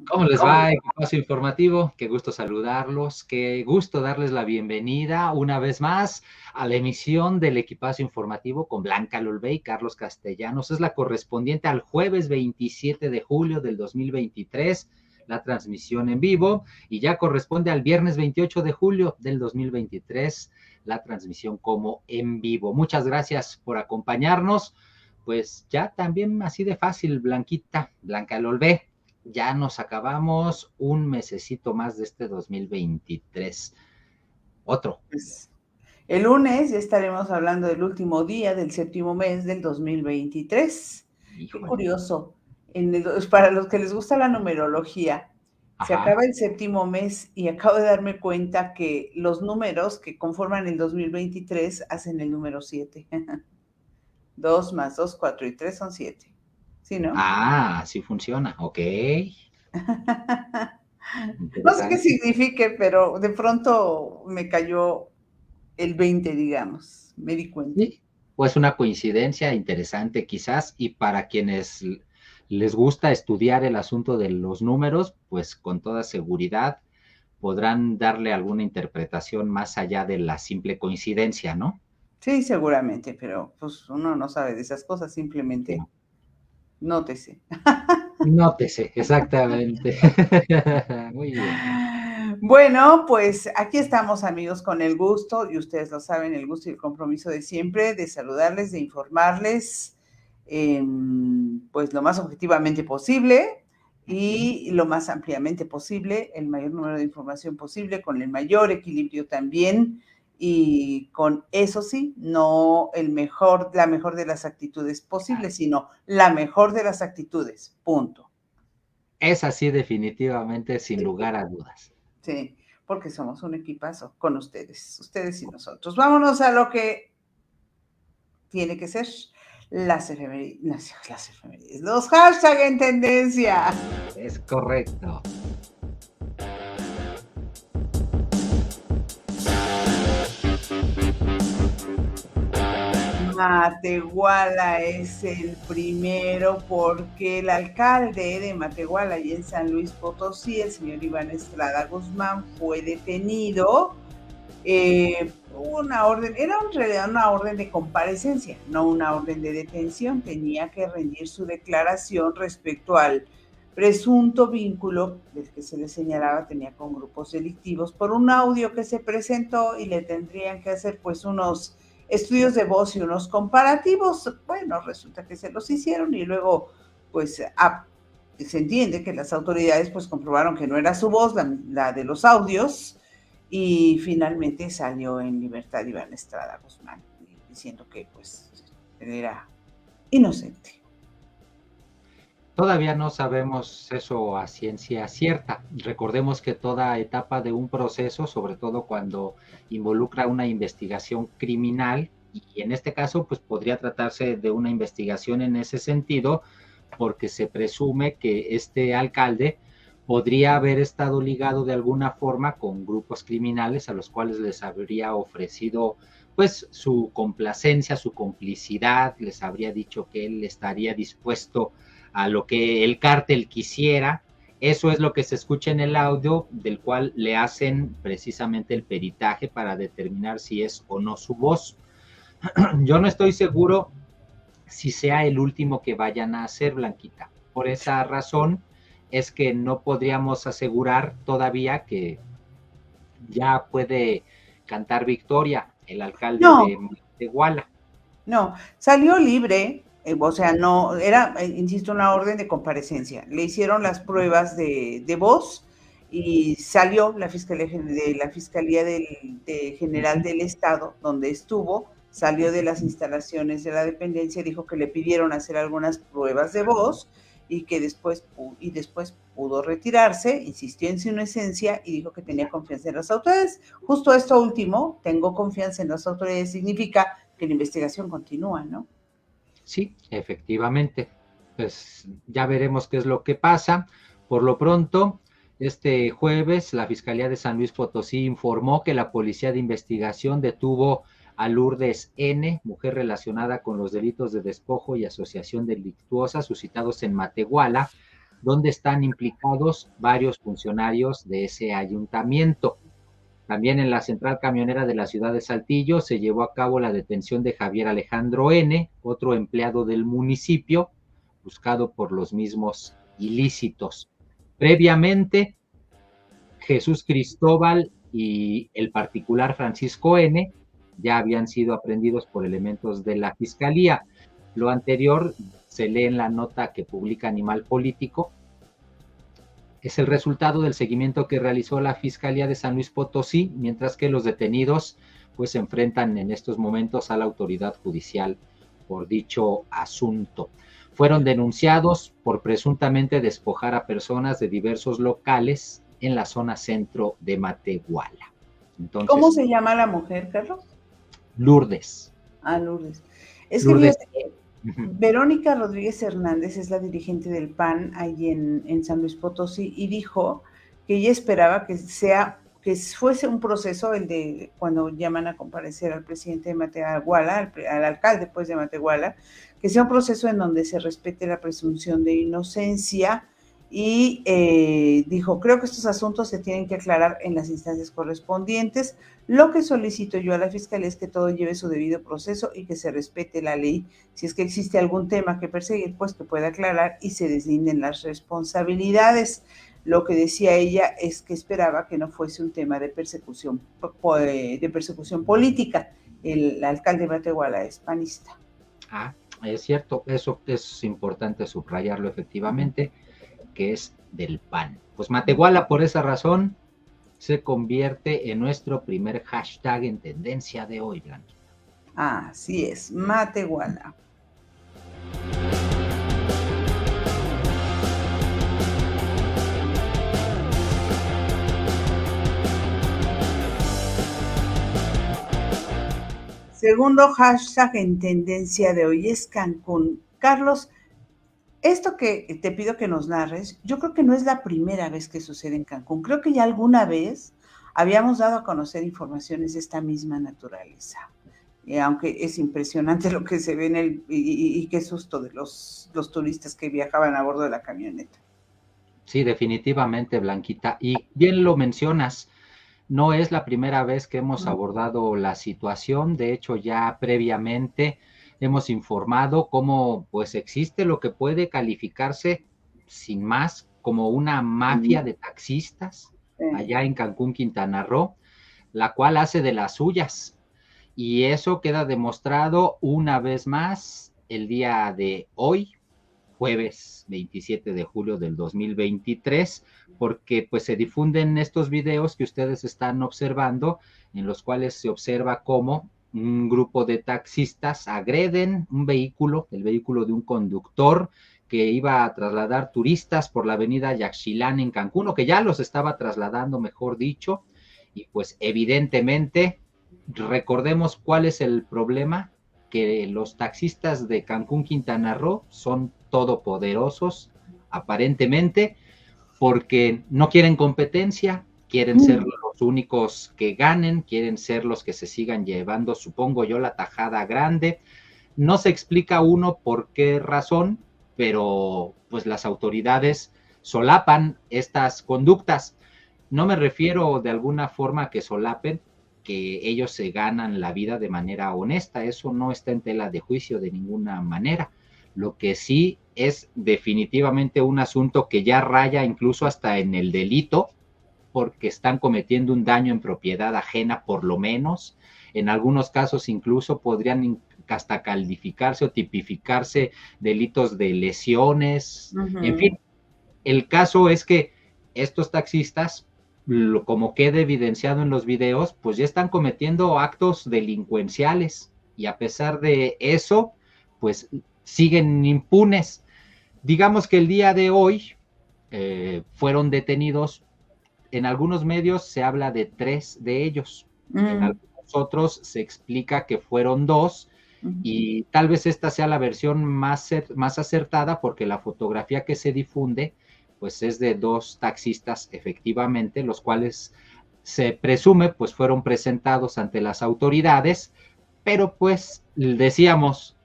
¿Cómo les ¿Cómo les va, va? equipazo informativo? Qué gusto saludarlos, qué gusto darles la bienvenida una vez más a la emisión del equipazo informativo con Blanca Lolbe y Carlos Castellanos. Es la correspondiente al jueves 27 de julio del 2023, la transmisión en vivo, y ya corresponde al viernes 28 de julio del 2023, la transmisión como en vivo. Muchas gracias por acompañarnos. Pues ya también así de fácil, Blanquita, Blanca Lolbe. Ya nos acabamos un mesecito más de este 2023. Otro. Pues, el lunes ya estaremos hablando del último día del séptimo mes del 2023. Qué Híjole. curioso. Para los que les gusta la numerología, se Ajá. acaba el séptimo mes y acabo de darme cuenta que los números que conforman el 2023 hacen el número 7. 2 más 2, 4 y 3 son 7. ¿Sí, no? Ah, así funciona. Ok. No sé qué Interesante. signifique, pero de pronto me cayó el 20, digamos. Me di cuenta. Sí. Pues una coincidencia interesante quizás, y para quienes les gusta estudiar el asunto de los números, pues con toda seguridad podrán darle alguna interpretación más allá de la simple coincidencia, ¿no? Sí, seguramente, pero pues uno no sabe de esas cosas, Sí. simplemente nótese. Nótese, exactamente. Muy bien. Bueno, pues aquí estamos amigos con el gusto, y ustedes lo saben, el gusto y el compromiso de siempre, de saludarles, de informarles, pues lo más objetivamente posible Ujú. y lo más ampliamente posible, el mayor número de información posible, con el mayor equilibrio también, y con eso sí, no la mejor de las actitudes Claro. posibles, sino la mejor de las actitudes, punto. Es así definitivamente, sin lugar a dudas. Sí, porque somos un equipazo con ustedes y nosotros. Vámonos a lo que tiene que ser las efemérides, los hashtag en tendencia. Es correcto. Matehuala es el primero porque el alcalde de Matehuala y en San Luis Potosí, el señor Iván Estrada Guzmán, fue detenido. Una orden, era en realidad una orden de comparecencia, no una orden de detención. Tenía que rendir su declaración respecto al presunto vínculo del que se le señalaba tenía con grupos delictivos por un audio que se presentó, y le tendrían que hacer pues unos estudios de voz y unos comparativos. Bueno, resulta que se los hicieron y luego pues se entiende que las autoridades pues comprobaron que no era su voz la de los audios, y finalmente salió en libertad Iván Estrada Guzmán, diciendo que pues él era inocente. Todavía no sabemos eso a ciencia cierta. Recordemos que toda etapa de un proceso, sobre todo cuando involucra una investigación criminal, y en este caso, pues podría tratarse de una investigación en ese sentido, porque se presume que este alcalde podría haber estado ligado de alguna forma con grupos criminales a los cuales les habría ofrecido pues su complacencia, su complicidad, les habría dicho que él estaría dispuesto a lo que el cártel quisiera. Eso es lo que se escucha en el audio, del cual le hacen precisamente el peritaje para determinar si es o no su voz. Yo no estoy seguro si sea el último que vayan a hacer, Blanquita. Por esa razón es que no podríamos asegurar todavía que ya puede cantar victoria el alcalde de No, Matehuala. no, salió libre, o sea, no, era, insisto, una orden de comparecencia. Le hicieron las pruebas de voz y salió la Fiscalía General del Estado, donde estuvo, salió de las instalaciones de la dependencia, dijo que le pidieron hacer algunas pruebas de voz y que después pudo retirarse, insistió en su inocencia y dijo que tenía confianza en las autoridades. Justo esto último, tengo confianza en las autoridades, significa que la investigación continúa, ¿no? Sí, efectivamente. Pues ya veremos qué es lo que pasa. Por lo pronto, este jueves, la Fiscalía de San Luis Potosí informó que la Policía de Investigación detuvo a Lourdes N., mujer relacionada con los delitos de despojo y asociación delictuosa suscitados en Matehuala, donde están implicados varios funcionarios de ese ayuntamiento. También en la central camionera de la ciudad de Saltillo se llevó a cabo la detención de Javier Alejandro N., otro empleado del municipio, buscado por los mismos ilícitos. Previamente, Jesús Cristóbal y el particular Francisco N. ya habían sido aprehendidos por elementos de la Fiscalía. Lo anterior se lee en la nota que publica Animal Político. Es el resultado del seguimiento que realizó la Fiscalía de San Luis Potosí, mientras que los detenidos pues se enfrentan en estos momentos a la autoridad judicial por dicho asunto. Fueron denunciados por presuntamente despojar a personas de diversos locales en la zona centro de Matehuala. Entonces, ¿cómo se llama la mujer, Carlos? Lourdes. Lourdes. Es Lourdes. Que Verónica Rodríguez Hernández es la dirigente del PAN ahí en San Luis Potosí y dijo que ella esperaba que fuese un proceso, el de cuando llaman a comparecer al presidente de Matehuala, al alcalde pues de Matehuala, que sea un proceso en donde se respete la presunción de inocencia y dijo, creo que estos asuntos se tienen que aclarar en las instancias correspondientes. Lo que solicito yo a la Fiscalía es que todo lleve su debido proceso y que se respete la ley. Si es que existe algún tema que perseguir, pues que pueda aclarar y se deslinden las responsabilidades. Lo que decía ella es que esperaba que no fuese un tema de persecución política. El alcalde de Matehuala es panista. Es cierto, eso es importante subrayarlo efectivamente, que es del PAN. Pues Matehuala, por esa razón, se convierte en nuestro primer hashtag en tendencia de hoy, Blanquita. Así es, Matehuala. Segundo hashtag en tendencia de hoy es Cancún. Carlos, esto que te pido que nos narres, yo creo que no es la primera vez que sucede en Cancún. Creo que ya alguna vez habíamos dado a conocer informaciones de esta misma naturaleza. Aunque es impresionante lo que se ve y qué susto de los turistas que viajaban a bordo de la camioneta. Sí, definitivamente, Blanquita. Y bien lo mencionas, no es la primera vez que hemos abordado la situación. De hecho, ya previamente hemos informado cómo pues existe lo que puede calificarse sin más como una mafia de taxistas allá en Cancún, Quintana Roo, la cual hace de las suyas. Y eso queda demostrado una vez más el día de hoy, jueves 27 de julio del 2023, porque pues se difunden estos videos que ustedes están observando, en los cuales se observa cómo un grupo de taxistas agreden un vehículo, el vehículo de un conductor que iba a trasladar turistas por la avenida Yaxchilán en Cancún, o que ya los estaba trasladando, mejor dicho, y pues evidentemente, recordemos cuál es el problema, que los taxistas de Cancún, Quintana Roo son todopoderosos, aparentemente, porque no quieren competencia, quieren ser los únicos que ganen, quieren ser los que se sigan llevando, supongo yo, la tajada grande. No se explica uno por qué razón, pero pues las autoridades solapan estas conductas. No me refiero de alguna forma a que solapen que ellos se ganan la vida de manera honesta, eso no está en tela de juicio de ninguna manera. Lo que sí es definitivamente un asunto que ya raya incluso hasta en el delito, porque están cometiendo un daño en propiedad ajena por lo menos. En algunos casos incluso podrían hasta calificarse o tipificarse delitos de lesiones. En fin, el caso es que estos taxistas, como queda evidenciado en los videos, pues ya están cometiendo actos delincuenciales y a pesar de eso, pues siguen impunes. Digamos que el día de hoy fueron detenidos, en algunos medios se habla de 3 de ellos, en algunos otros se explica que fueron 2, y tal vez esta sea la versión más acertada, porque la fotografía que se difunde pues es de 2 taxistas efectivamente, los cuales se presume pues fueron presentados ante las autoridades, pero pues decíamos,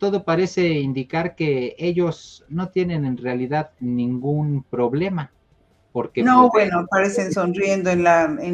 todo parece indicar que ellos no tienen en realidad ningún problema, porque No, pues bueno, aparecen sonriendo en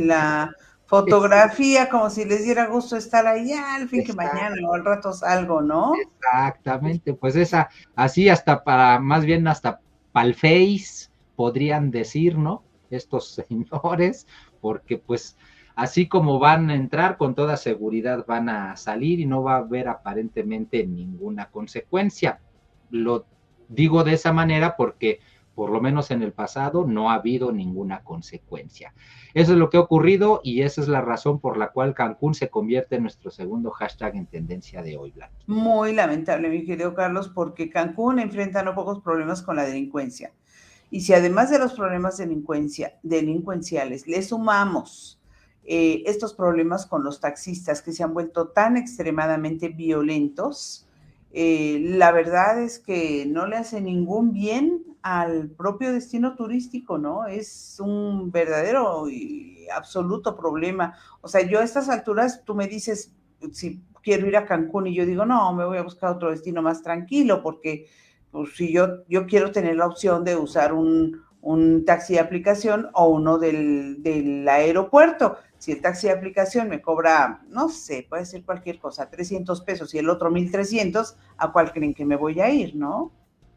la fotografía como si les diera gusto estar ahí, al fin que está mañana o al rato salgo, ¿no? exactamente, pues esa, así hasta para, más bien hasta pa'l Face podrían decir, ¿no? Estos señores, porque pues así como van a entrar, con toda seguridad van a salir y no va a haber aparentemente ninguna consecuencia. Lo digo de esa manera porque por lo menos en el pasado no ha habido ninguna consecuencia. Eso es lo que ha ocurrido y esa es la razón por la cual Cancún se convierte en nuestro segundo hashtag en tendencia de hoy, Blanqui. Muy lamentable, mi querido Carlos, porque Cancún enfrenta no pocos problemas con la delincuencia. Y si además de los problemas delincuenciales le sumamos estos problemas con los taxistas que se han vuelto tan extremadamente violentos, la verdad es que no le hace ningún bien al propio destino turístico, ¿no? Es un verdadero y absoluto problema. O sea, yo a estas alturas, tú me dices, si quiero ir a Cancún y yo digo, no, me voy a buscar otro destino más tranquilo porque pues, si yo quiero tener la opción de usar un taxi de aplicación o uno del aeropuerto. Si el taxi de aplicación me cobra, no sé, puede ser cualquier cosa, 300 pesos y el otro 1,300, ¿a cuál creen que me voy a ir, no?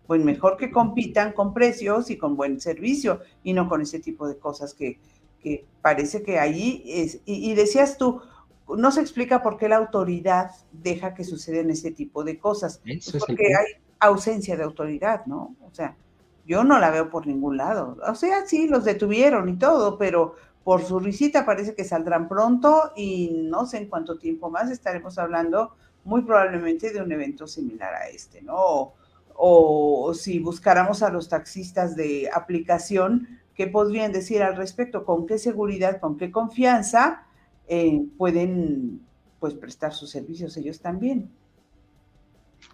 Pues mejor que compitan con precios y con buen servicio y no con ese tipo de cosas que parece que allí es. Y decías tú, no se explica por qué la autoridad deja que suceden ese tipo de cosas. Pues Eso es el porque punto. hay ausencia de autoridad, ¿no? O sea, yo no la veo por ningún lado. O sea, sí, los detuvieron y todo, pero por su risita parece que saldrán pronto y no sé en cuánto tiempo más estaremos hablando muy probablemente de un evento similar a este, ¿no? O si buscáramos a los taxistas de aplicación, ¿qué podrían decir al respecto? ¿Con qué seguridad, con qué confianza pueden pues prestar sus servicios ellos también?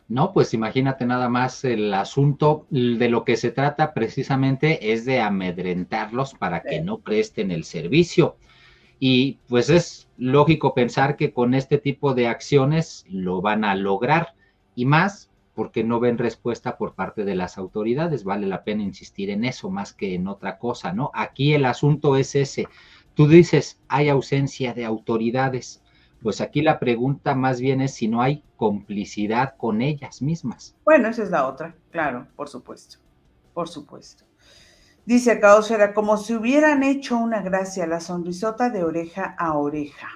No, pues imagínate nada más el asunto de lo que se trata precisamente es de amedrentarlos para que no presten el servicio. Y pues es lógico pensar que con este tipo de acciones lo van a lograr y más porque no ven respuesta por parte de las autoridades. Vale la pena insistir en eso más que en otra cosa, ¿no? Aquí el asunto es ese. Tú dices, hay ausencia de autoridades. Pues aquí la pregunta más bien es si no hay complicidad con ellas mismas. Bueno, esa es la otra, claro, por supuesto, por supuesto. Dice acá, o sea, como si hubieran hecho una gracia, la sonrisota de oreja a oreja,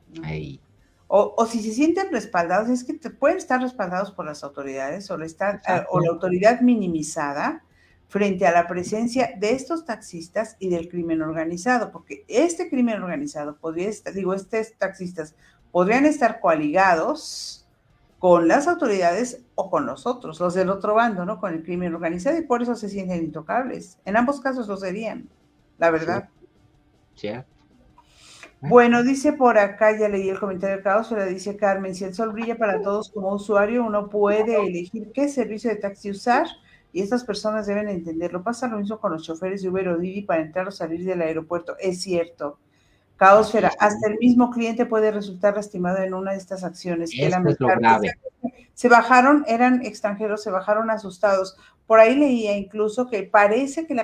¿no? Ahí, O si se sienten respaldados, es que pueden estar respaldados por las autoridades o la exacto. autoridad minimizada frente a la presencia de estos taxistas y del crimen organizado, porque este crimen organizado podría estar, digo, estos taxistas podrían estar coaligados con las autoridades o con los otros, los del otro bando, ¿no? Con el crimen organizado y por eso se sienten intocables. En ambos casos lo serían, la verdad. Cierto, cierto. Bueno, Bueno, dice por acá, ya leí el comentario de Caos, pero dice Carmen, si el sol brilla para todos como usuario, uno puede elegir qué servicio de taxi usar y estas personas deben entenderlo. Pasa lo mismo con los choferes de Uber o Didi para entrar o salir del aeropuerto. Es cierto. así Caosfera, es. hasta el mismo cliente puede resultar lastimado en una de estas acciones. Qué Esto es lo lamentable. grave. Se bajaron, eran extranjeros, se bajaron asustados. Por ahí leía incluso que parece que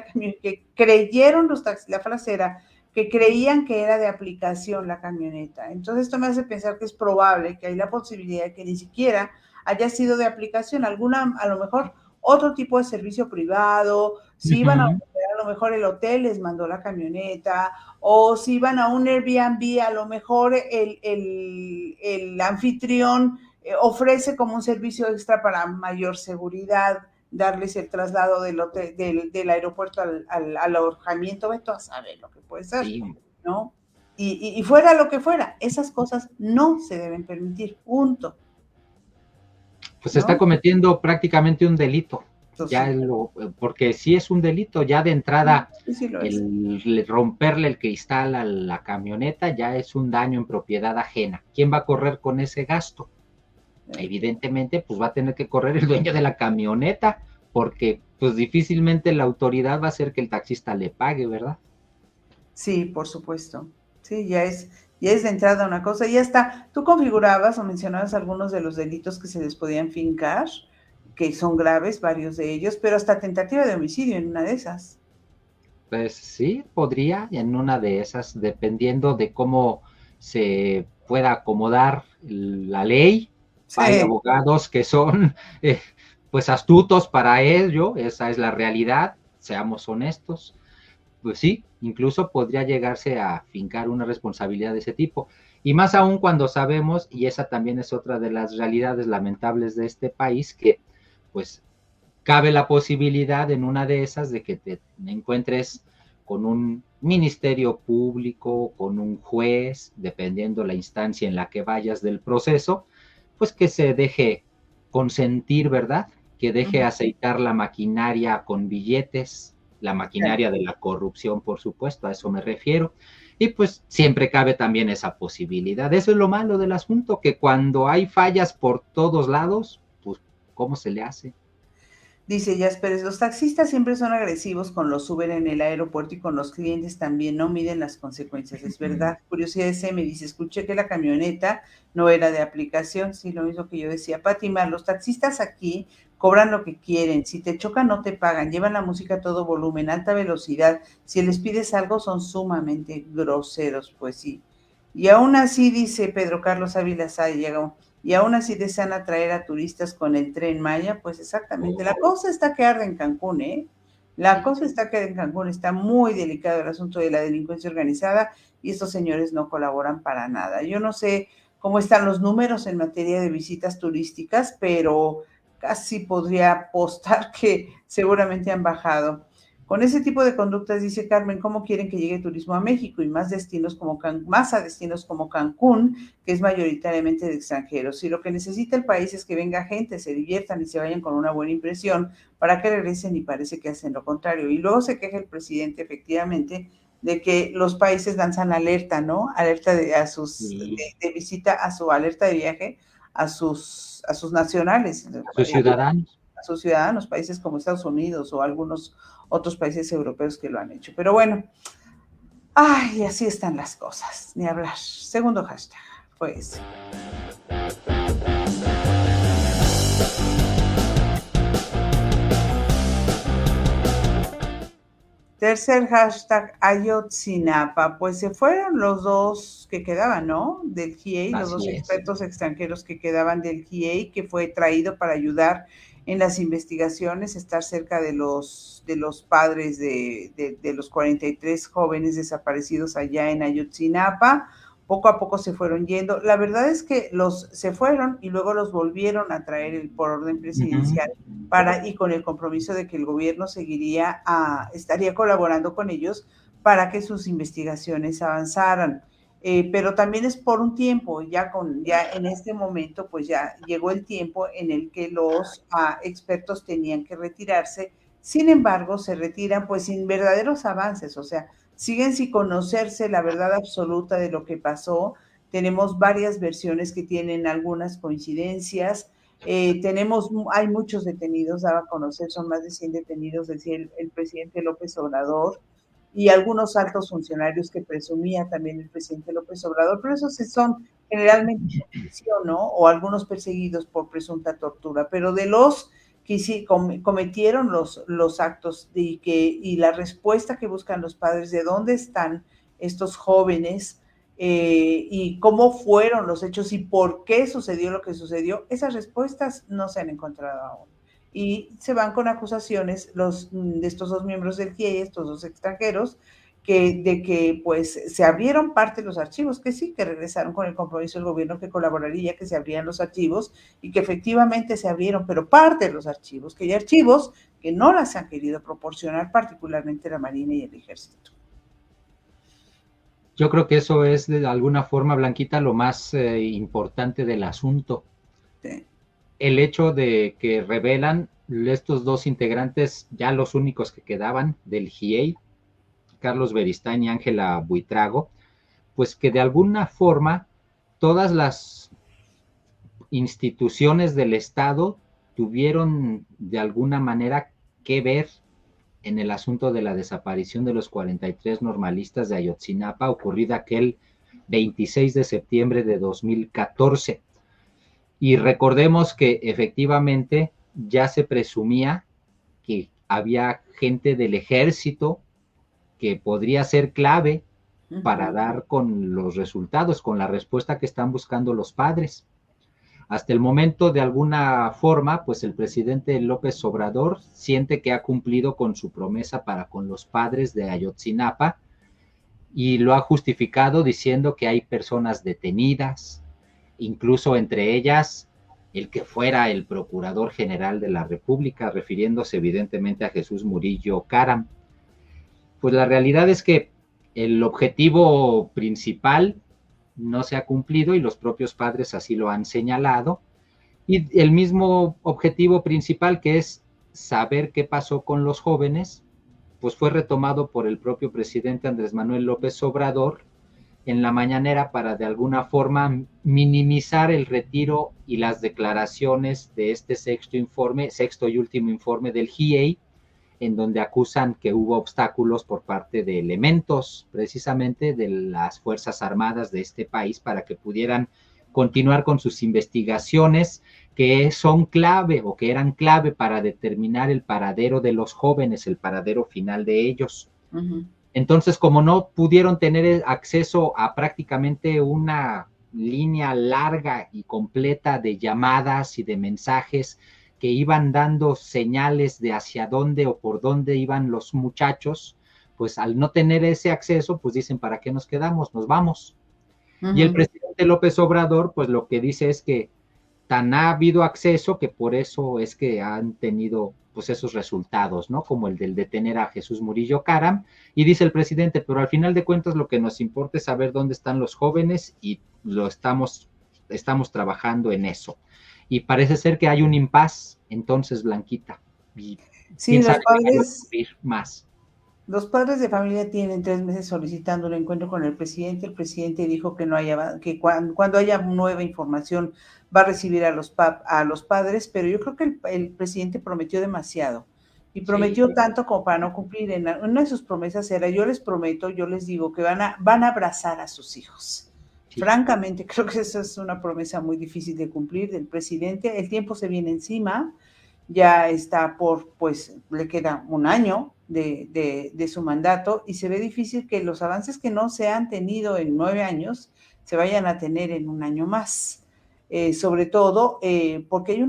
que creyeron los taxis, la frase era que creían que era de aplicación la camioneta. Entonces esto me hace pensar que es probable que hay la posibilidad de que ni siquiera haya sido de aplicación, alguna, a lo mejor otro tipo de servicio privado, si iban a Ujú. lo mejor el hotel les mandó la camioneta, o si iban a un Airbnb, a lo mejor el anfitrión ofrece como un servicio extra para mayor seguridad, darles el traslado del, hotel, del aeropuerto al alojamiento, veto a saber lo que puede ser, Sí, ¿no? Y fuera lo que fuera, esas cosas no se deben permitir, punto, pues se está ¿no? cometiendo prácticamente un delito. Entonces, Ya sí, porque sí es un delito, ya de entrada sí, sí lo es. el romperle el cristal a la camioneta ya es un daño en propiedad ajena. ¿Quién va a correr con ese gasto? Evidentemente, pues va a tener que correr el dueño de la camioneta, porque pues difícilmente la autoridad va a hacer que el taxista le pague, ¿verdad? Sí, por supuesto. Sí, Ya es de entrada una cosa, y ya está. Tú configurabas o mencionabas algunos de los delitos que se les podían fincar, que son graves, varios de ellos, pero hasta tentativa de homicidio en una de esas. Pues sí, podría en una de esas, dependiendo de cómo se pueda acomodar la ley. Hay Sí, abogados que son pues astutos para ello, esa es la realidad, seamos honestos. Pues sí, incluso podría llegarse a fincar una responsabilidad de ese tipo. Y más aún cuando sabemos, y esa también es otra de las realidades lamentables de este país, que pues cabe la posibilidad en una de esas de que te encuentres con un ministerio público, con un juez, dependiendo la instancia en la que vayas del proceso, pues que se deje consentir, ¿verdad? Que deje ujú, aceitar la maquinaria con billetes, la sí. maquinaria de la corrupción, por supuesto, a eso me refiero. Y pues siempre cabe también esa posibilidad. Eso es lo malo del asunto, que cuando hay fallas por todos lados, pues, ¿cómo se le hace? Dice Pérez, los taxistas siempre son agresivos con los Uber en el aeropuerto y con los clientes también, no miden las consecuencias, es verdad. Curiosidad ese me dice, escuché que la camioneta no era de aplicación, sí, lo mismo que yo decía. Pátima, los taxistas aquí cobran lo que quieren, si te chocan no te pagan, llevan la música a todo volumen, alta velocidad, si les pides algo son sumamente groseros, pues sí. Y aún así, dice Pedro Carlos Ávila Sayega, y aún así desean atraer a turistas con el Tren Maya, pues exactamente. La Oh, cosa está que arde en Cancún, ¿eh? La sí. cosa está que en Cancún está muy delicado el asunto de la delincuencia organizada y estos señores no colaboran para nada. Yo no sé cómo están los números en materia de visitas turísticas, pero casi podría apostar que seguramente han bajado. Con ese tipo de conductas, dice Carmen, ¿cómo quieren que llegue turismo a México y más destinos como más a destinos como Cancún, que es mayoritariamente de extranjeros? Si lo que necesita el país es que venga gente, se diviertan y se vayan con una buena impresión, para que regresen y parece que hacen lo contrario. Y luego se queja el presidente, efectivamente, de que los países lanzan alerta, ¿no? Alerta Sí, de visita a su alerta de viaje a sus nacionales, a sus ciudadanos. a sus ciudadanos, países como Estados Unidos o algunos otros países europeos que lo han hecho. Pero bueno, ay, así están las cosas, ni hablar. Segundo hashtag fue ese. Tercer hashtag, Ayotzinapa. Pues se fueron los dos que quedaban, ¿no? Del GIEI, los dos Así es. expertos extranjeros que quedaban del GIEI, que fue traído para ayudar en las investigaciones, estar cerca de los padres de los 43 jóvenes desaparecidos allá en Ayotzinapa. Poco a poco se fueron yendo. La verdad es que los se fueron y luego los volvieron a traer por orden Ujú. presidencial y con el compromiso de que el gobierno estaría colaborando con ellos para que sus investigaciones avanzaran. Pero también es por un tiempo, ya en este momento, pues ya llegó el tiempo en el que los expertos tenían que retirarse. Sin embargo, se retiran pues sin verdaderos avances, o sea, siguen sin conocerse la verdad absoluta de lo que pasó. Tenemos varias versiones que tienen algunas coincidencias. Hay muchos detenidos, daba a conocer, son más de 100 detenidos, decía el presidente López Obrador, y algunos altos funcionarios que presumía también el presidente López Obrador, pero esos son generalmente por prisión, ¿no? O algunos perseguidos por presunta tortura, pero de los que sí cometieron los actos y la respuesta que buscan los padres de dónde están estos jóvenes, y cómo fueron los hechos y por qué sucedió lo que sucedió, esas respuestas no se han encontrado aún. Y se van con acusaciones de estos dos miembros del GIEI, estos dos extranjeros, de que pues se abrieron parte de los archivos, que sí, que regresaron con el compromiso del gobierno que colaboraría, que se abrían los archivos y que efectivamente se abrieron, pero parte de los archivos, que hay archivos que no las han querido proporcionar, particularmente la Marina y el Ejército. Yo creo que eso es de alguna forma, Blanquita, lo más importante del asunto. Sí. El hecho de que revelan estos dos integrantes, ya los únicos que quedaban del GIEI, Carlos Beristain y Ángela Buitrago, pues que de alguna forma todas las instituciones del Estado tuvieron de alguna manera que ver en el asunto de la desaparición de los 43 normalistas de Ayotzinapa, ocurrida aquel 26 de septiembre de 2014. Y recordemos que efectivamente ya se presumía que había gente del ejército que podría ser clave para dar con los resultados, con la respuesta que están buscando los padres. Hasta el momento, de alguna forma, pues el presidente López Obrador siente que ha cumplido con su promesa para con los padres de Ayotzinapa y lo ha justificado diciendo que hay personas detenidas, incluso entre ellas el que fuera el Procurador General de la República, refiriéndose evidentemente a Jesús Murillo Caram. Pues la realidad es que el objetivo principal no se ha cumplido y los propios padres así lo han señalado. Y el mismo objetivo principal, que es saber qué pasó con los jóvenes, pues fue retomado por el propio presidente Andrés Manuel López Obrador en la mañanera para de alguna forma minimizar el retiro y las declaraciones de este sexto y último informe del GIEI, en donde acusan que hubo obstáculos por parte de elementos precisamente de las Fuerzas Armadas de este país para que pudieran continuar con sus investigaciones que son clave o que eran clave para determinar el paradero de los jóvenes, el paradero final de ellos. Entonces, como no pudieron tener acceso a prácticamente una línea larga y completa de llamadas y de mensajes que iban dando señales de hacia dónde o por dónde iban los muchachos, pues al no tener ese acceso, pues dicen, ¿para qué nos quedamos? Nos vamos. Y el presidente López Obrador, pues lo que dice es que tan ha habido acceso que por eso es que han tenido pues esos resultados, ¿no? Como el del detener a Jesús Murillo Caram, y dice el presidente, pero al final de cuentas lo que nos importa es saber dónde están los jóvenes y lo estamos trabajando en eso. Y parece ser que hay un impas, entonces, Blanquita, y sí, quién sabe qué va a ocurrir más. Los padres de familia tienen 3 meses solicitando un encuentro con el presidente. El presidente dijo que no haya, que cuando haya nueva información va a recibir a los padres, pero yo creo que el presidente prometió demasiado y prometió tanto como para no cumplir. Una de sus promesas era, yo les prometo, yo les digo que van a abrazar a sus hijos. Sí. Francamente, creo que esa es una promesa muy difícil de cumplir del presidente. El tiempo se viene encima, ya está pues le queda un año de su mandato y se ve difícil que los avances que no se han tenido en 9 años se vayan a tener en un año más. Sobre todo porque hay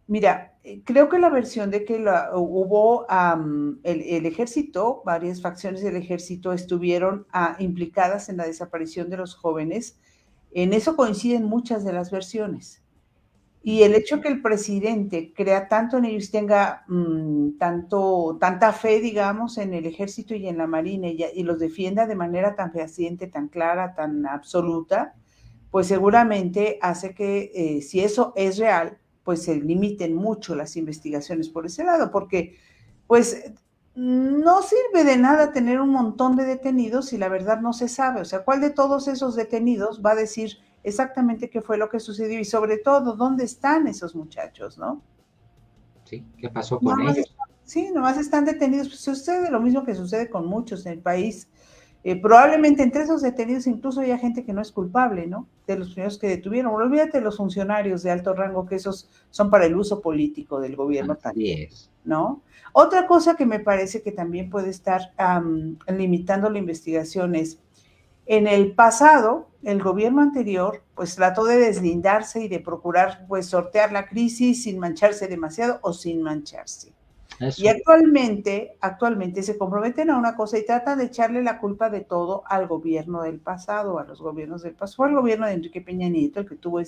mira, creo que la versión de que hubo el ejército, varias facciones del ejército estuvieron implicadas en la desaparición de los jóvenes, en eso coinciden muchas de las versiones. Y el hecho que el presidente crea tanto en ellos, tenga tanta fe, digamos, en el ejército y en la marina y los defienda de manera tan fehaciente, tan clara, tan absoluta, pues seguramente hace que si eso es real, pues se limiten mucho las investigaciones por ese lado, porque pues no sirve de nada tener un montón de detenidos si la verdad no se sabe. O sea, ¿cuál de todos esos detenidos va a decir exactamente qué fue lo que sucedió y sobre todo dónde están esos muchachos, ¿no? Sí, ¿qué pasó con ellos? Sí, nomás están detenidos. Pues sucede lo mismo que sucede con muchos en el país. Probablemente entre esos detenidos incluso haya gente que no es culpable, ¿no? De los primeros que detuvieron. Olvídate de los funcionarios de alto rango, que esos son para el uso político del gobierno también, ¿no? Otra cosa que me parece que también puede estar limitando la investigación es, en el pasado, el gobierno anterior, pues trató de deslindarse y de procurar, pues, sortear la crisis sin mancharse demasiado o sin mancharse. Eso. Y actualmente se comprometen a una cosa y tratan de echarle la culpa de todo al gobierno del pasado, a los gobiernos del pasado. Fue el gobierno de Enrique Peña Nieto el que tuvo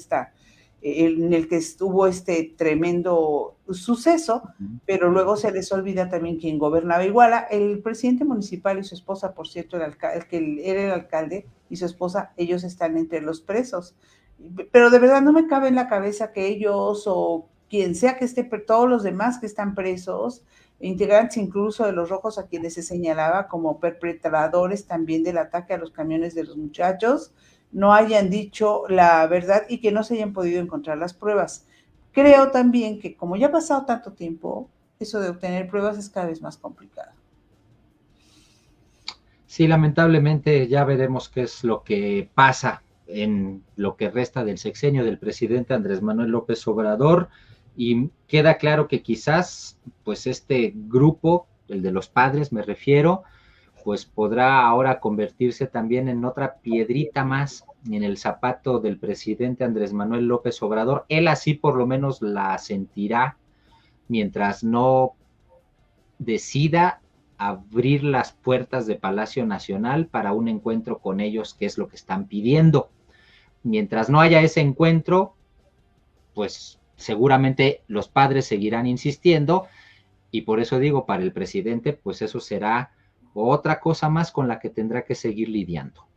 en el que estuvo este tremendo suceso, pero luego se les olvida también quién gobernaba Iguala. El presidente municipal y su esposa, por cierto, el que era el alcalde y su esposa, ellos están entre los presos. Pero de verdad no me cabe en la cabeza que ellos o quien sea que esté, todos los demás que están presos, integrantes incluso de los Rojos a quienes se señalaba como perpetradores también del ataque a los camiones de los muchachos, no hayan dicho la verdad y que no se hayan podido encontrar las pruebas. Creo también que como ya ha pasado tanto tiempo, eso de obtener pruebas es cada vez más complicado. Sí, lamentablemente ya veremos qué es lo que pasa en lo que resta del sexenio del presidente Andrés Manuel López Obrador, y queda claro que quizás pues este grupo, el de los padres me refiero, pues podrá ahora convertirse también en otra piedrita más en el zapato del presidente Andrés Manuel López Obrador. Él así por lo menos la sentirá mientras no decida abrir las puertas de Palacio Nacional para un encuentro con ellos, que es lo que están pidiendo. Mientras no haya ese encuentro, pues seguramente los padres seguirán insistiendo, y por eso digo, para el presidente, pues eso será otra cosa más con la que tendrá que seguir lidiando.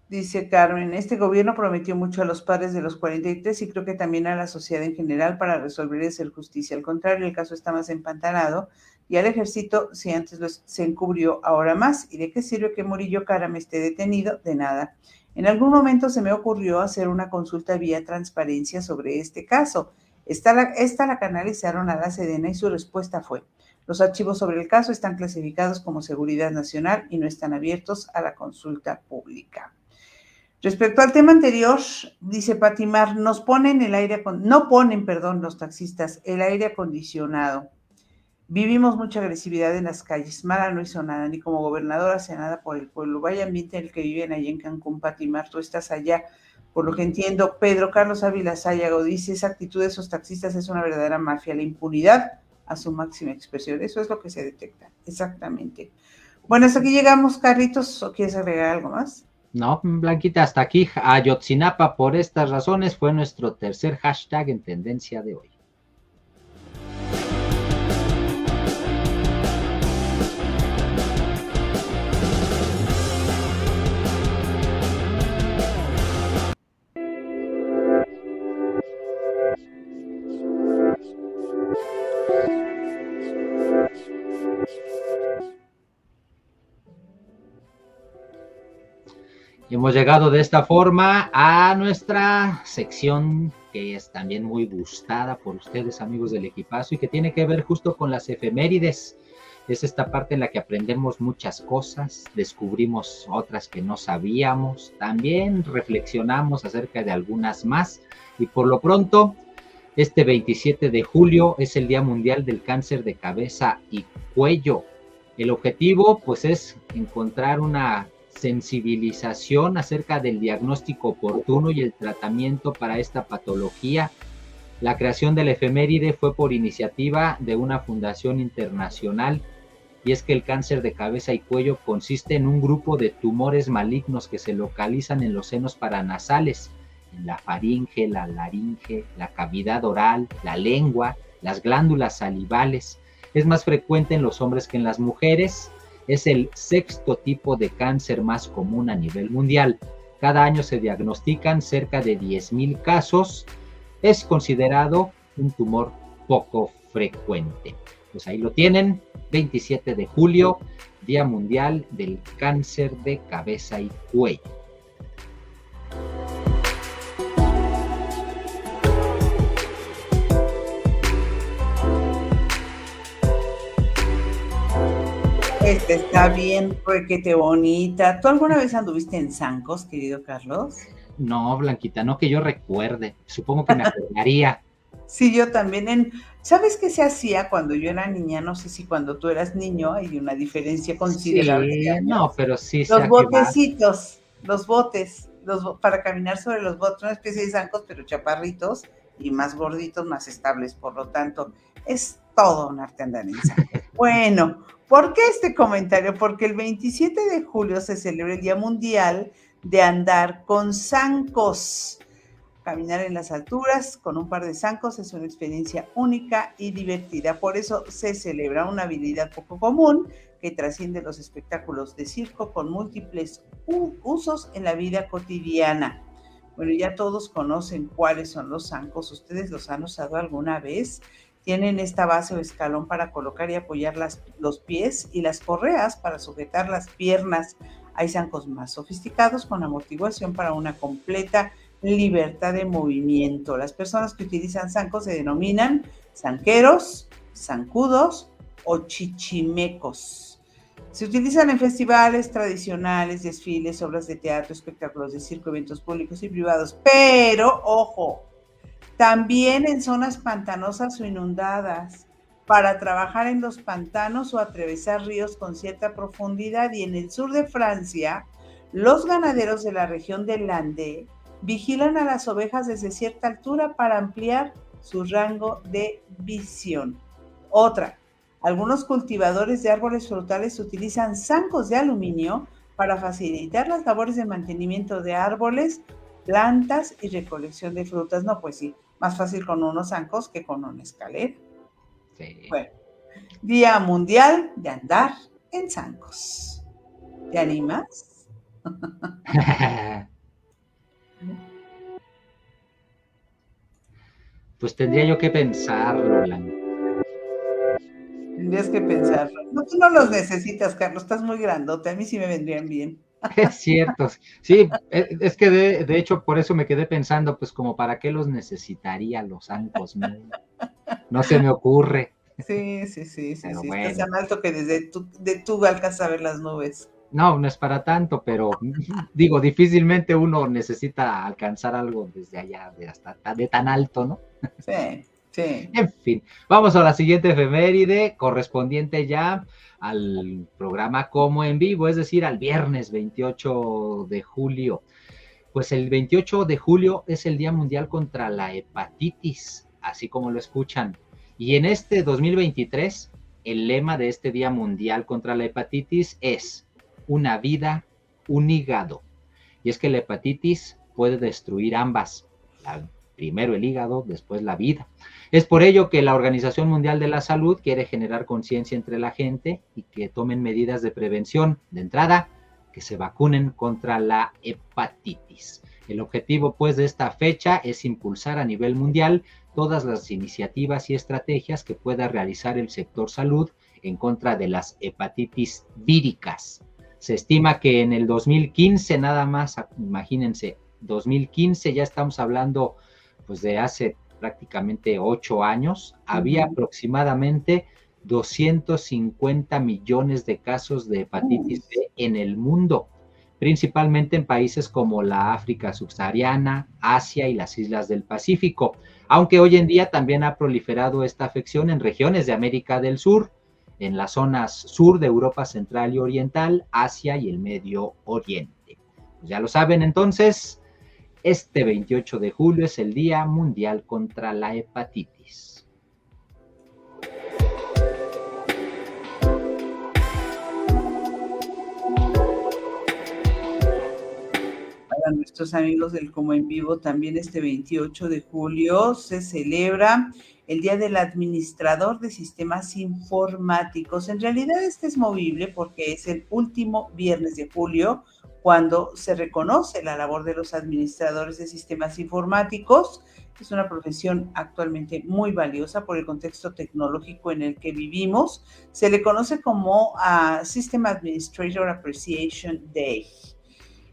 Dice Carmen, este gobierno prometió mucho a los padres de los 43 y creo que también a la sociedad en general para resolver y hacer justicia. Al contrario, el caso está más empantanado y al ejército, si antes se encubrió, ahora más. ¿Y de qué sirve que Murillo Karam esté detenido? De nada. En algún momento se me ocurrió hacer una consulta vía transparencia sobre este caso. Esta la canalizaron a la Sedena y su respuesta fue: los archivos sobre el caso están clasificados como seguridad nacional y no están abiertos a la consulta pública. Respecto al tema anterior, dice Patimar, no ponen, los taxistas el aire acondicionado. Vivimos mucha agresividad en las calles. Mara no hizo nada, ni como gobernadora hace nada por el pueblo. Vaya ambiente en el que viven allá en Cancún, Patimar, tú estás allá. Por lo que entiendo, Pedro Carlos Ávila Sayago dice, esa actitud de esos taxistas es una verdadera mafia, la impunidad a su máxima expresión. Eso es lo que se detecta, exactamente. Bueno, hasta aquí llegamos, Carlitos, ¿o quieres agregar algo más? No, Blanquita, hasta aquí. Ayotzinapa, por estas razones, fue nuestro tercer hashtag en tendencia de hoy. Y hemos llegado de esta forma a nuestra sección, que es también muy gustada por ustedes, amigos del equipazo, y que tiene que ver justo con las efemérides. Es esta parte en la que aprendemos muchas cosas, descubrimos otras que no sabíamos, también reflexionamos acerca de algunas más, y por lo pronto, este 27 de julio es el Día Mundial del Cáncer de Cabeza y Cuello. El objetivo, pues, es encontrar una sensibilización acerca del diagnóstico oportuno y el tratamiento para esta patología. La creación de la efeméride fue por iniciativa de una fundación internacional, y es que el cáncer de cabeza y cuello consiste en un grupo de tumores malignos que se localizan en los senos paranasales, en la faringe, la laringe, la cavidad oral, la lengua, las glándulas salivales. Es más frecuente en los hombres que en las mujeres. Es el sexto tipo de cáncer más común a nivel mundial. Cada año se diagnostican cerca de 10,000 casos. Es considerado un tumor poco frecuente. Pues ahí lo tienen, 27 de julio, Día Mundial del Cáncer de Cabeza y Cuello. Esta está bien, requete bonita. ¿Tú alguna vez anduviste en zancos, querido Carlos? No, Blanquita, no que yo recuerde. Supongo que me acordaría. Sí, yo también. ¿Sabes qué se hacía cuando yo era niña? No sé si cuando tú eras niño, hay una diferencia considerable de Sí, no, años. pero sí sé Los a qué va. botecitos, los botes, para caminar sobre los botes, una especie de zancos, pero chaparritos y más gorditos, más estables. Por lo tanto, es todo un arte andar en zancos. Bueno, ¿por qué este comentario? Porque el 27 de julio se celebra el Día Mundial de Andar con Zancos. Caminar en las alturas con un par de zancos es una experiencia única y divertida. Por eso se celebra una habilidad poco común que trasciende los espectáculos de circo con múltiples usos en la vida cotidiana. Bueno, ya todos conocen cuáles son los zancos. ¿Ustedes los han usado alguna vez? Tienen esta base o escalón para colocar y apoyar los pies y las correas para sujetar las piernas. Hay zancos más sofisticados con amortiguación para una completa libertad de movimiento. Las personas que utilizan zancos se denominan zanqueros, zancudos o chichimecos. Se utilizan en festivales tradicionales, desfiles, obras de teatro, espectáculos de circo, eventos públicos y privados, pero, ojo, también en zonas pantanosas o inundadas, para trabajar en los pantanos o atravesar ríos con cierta profundidad. Y en el sur de Francia, los ganaderos de la región del Landé vigilan a las ovejas desde cierta altura para ampliar su rango de visión. Otra, algunos cultivadores de árboles frutales utilizan zancos de aluminio para facilitar las labores de mantenimiento de árboles, plantas y recolección de frutas. No, pues sí, más fácil con unos zancos que con una escalera. Sí. Bueno, Día Mundial de Andar en Zancos. ¿Te animas? Pues tendría yo que pensarlo, Blanca. Tendrías que pensarlo. No, tú no los necesitas, Carlos, estás muy grandote. A mí sí me vendrían bien. Es cierto, sí, es que de hecho por eso me quedé pensando, pues como para qué los necesitaría los zancos, no se me ocurre, Sí, pero estás bueno, tan alto que desde tú alcanzas a ver las nubes. no es para tanto, pero digo, difícilmente uno necesita alcanzar algo desde allá, de tan alto, ¿no? Sí, sí. En fin, vamos a la siguiente efeméride, correspondiente ya al programa Como en Vivo, es decir, al viernes 28 de julio. Pues el 28 de julio es el Día Mundial contra la Hepatitis, así como lo escuchan. Y en este 2023, el lema de este Día Mundial contra la Hepatitis es una vida, un hígado. Y es que la hepatitis puede destruir ambas, primero el hígado, después la vida. Es por ello que la Organización Mundial de la Salud quiere generar conciencia entre la gente y que tomen medidas de prevención. De entrada, que se vacunen contra la hepatitis. El objetivo, pues, de esta fecha es impulsar a nivel mundial todas las iniciativas y estrategias que pueda realizar el sector salud en contra de las hepatitis víricas. Se estima que en el 2015 nada más, imagínense, 2015 ya estamos hablando pues de hace prácticamente 8 años, había aproximadamente 250 millones de casos de hepatitis B en el mundo, principalmente en países como la África subsahariana, Asia y las islas del Pacífico, aunque hoy en día también ha proliferado esta afección en regiones de América del Sur, en las zonas sur de Europa Central y Oriental, Asia y el Medio Oriente. Pues ya lo saben entonces, este 28 de julio es el Día Mundial contra la Hepatitis. Para nuestros amigos del Como en Vivo, también este 28 de julio se celebra el Día del Administrador de Sistemas Informáticos. En realidad este es movible porque es el último viernes de julio cuando se reconoce la labor de los administradores de sistemas informáticos. Es una profesión actualmente muy valiosa por el contexto tecnológico en el que vivimos. Se le conoce como System Administrator Appreciation Day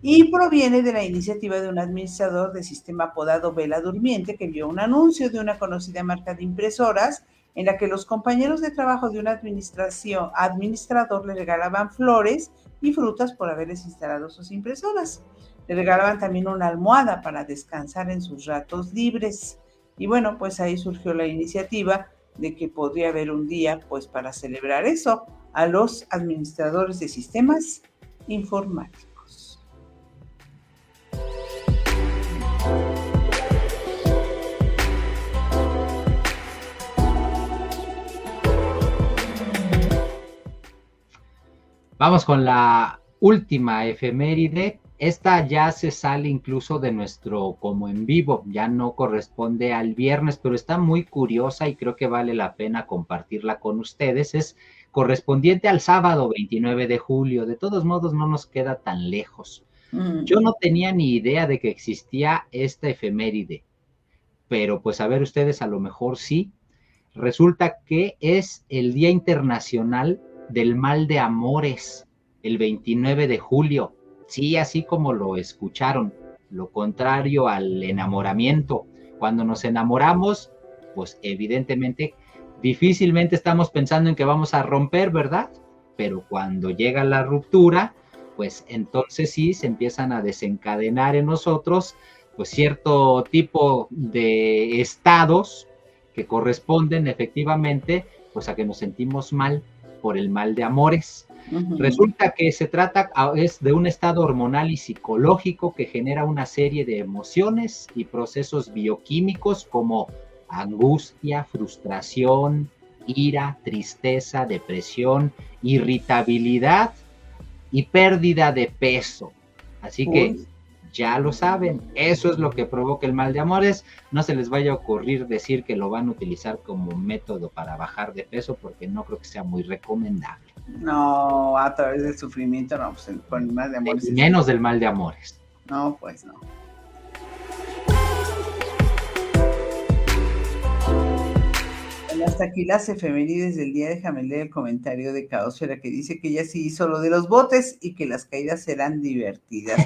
y proviene de la iniciativa de un administrador de sistema apodado Vela Durmiente, que vio un anuncio de una conocida marca de impresoras en la que los compañeros de trabajo de un administrador le regalaban flores y frutas por haberles instalado sus impresoras. Le regalaban también una almohada para descansar en sus ratos libres. Y bueno, pues ahí surgió la iniciativa de que podría haber un día pues para celebrar eso a los administradores de sistemas informáticos. Vamos con la última efeméride. Esta ya se sale incluso de nuestro Como en Vivo, ya no corresponde al viernes, pero está muy curiosa y creo que vale la pena compartirla con ustedes. Es correspondiente al sábado 29 de julio. De todos modos, no nos queda tan lejos. Yo no tenía ni idea de que existía esta efeméride, pero pues a ver ustedes, a lo mejor sí. Resulta que es el Día Internacional del Mal de Amores, el 29 de julio. Sí, así como lo escucharon, lo contrario al enamoramiento. Cuando nos enamoramos, pues evidentemente, difícilmente estamos pensando en que vamos a romper, ¿verdad? pero cuando llega la ruptura, pues entonces sí se empiezan a desencadenar en nosotros pues cierto tipo de estados que corresponden efectivamente pues a que nos sentimos mal por el mal de amores. Resulta que se trata es de un estado hormonal y psicológico que genera una serie de emociones y procesos bioquímicos como angustia, frustración, ira, tristeza, depresión, irritabilidad y pérdida de peso. Así que ya lo saben, eso es lo que provoca el mal de amores. No se les vaya a ocurrir decir que lo van a utilizar como método para bajar de peso, porque no creo que sea muy recomendable. No, a través del sufrimiento, no, pues con el mal de amores. Y menos del mal de amores. No, pues no. Hasta aquí las efemérides del día. Déjame leer el comentario de Caosfera que dice que ella sí hizo lo de los botes y que las caídas serán divertidas.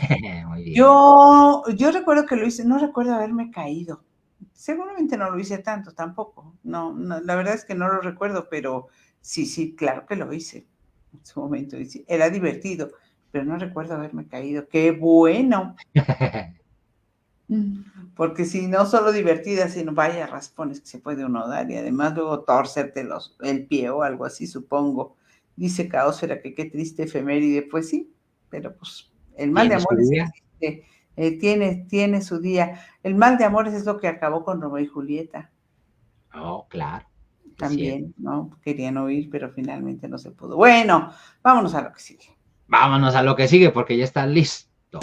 Muy bien. Yo recuerdo que lo hice, no recuerdo haberme caído. Seguramente no lo hice tanto tampoco. No, la verdad es que no lo recuerdo, pero sí, claro que lo hice en su momento. Era divertido, pero no recuerdo haberme caído. ¡Qué bueno! Porque si no solo divertida, sino vaya raspones que se puede uno dar y además luego torcerte el pie o algo así, supongo. Dice Caosfera que qué triste efeméride. Pues sí, pero pues el mal de amores existe, tiene su día. El mal de amores es lo que acabó con Romeo y Julieta. Oh, claro. También, ¿no? Querían oír, pero finalmente no se pudo. Bueno, vámonos a lo que sigue. Vámonos a lo que sigue porque ya está listo.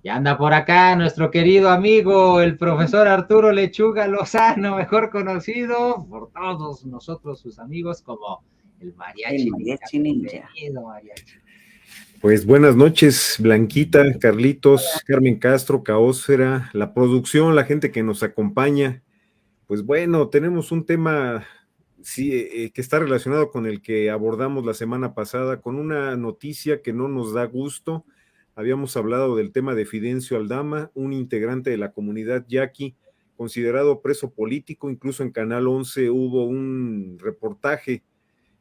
Ya anda por acá nuestro querido amigo, el profesor Arturo Lechuga Lozano, mejor conocido por todos nosotros, sus amigos, como el Mariachi Ninja. Bienvenido, Mariachi. Pues buenas noches, Blanquita, Carlitos, Carmen Castro, Caosfera, la producción, la gente que nos acompaña. Pues bueno, tenemos un tema que está relacionado con el que abordamos la semana pasada, con una noticia que no nos da gusto. Habíamos hablado del tema de Fidencio Aldama, un integrante de la comunidad yaqui, considerado preso político. Incluso en Canal 11 hubo un reportaje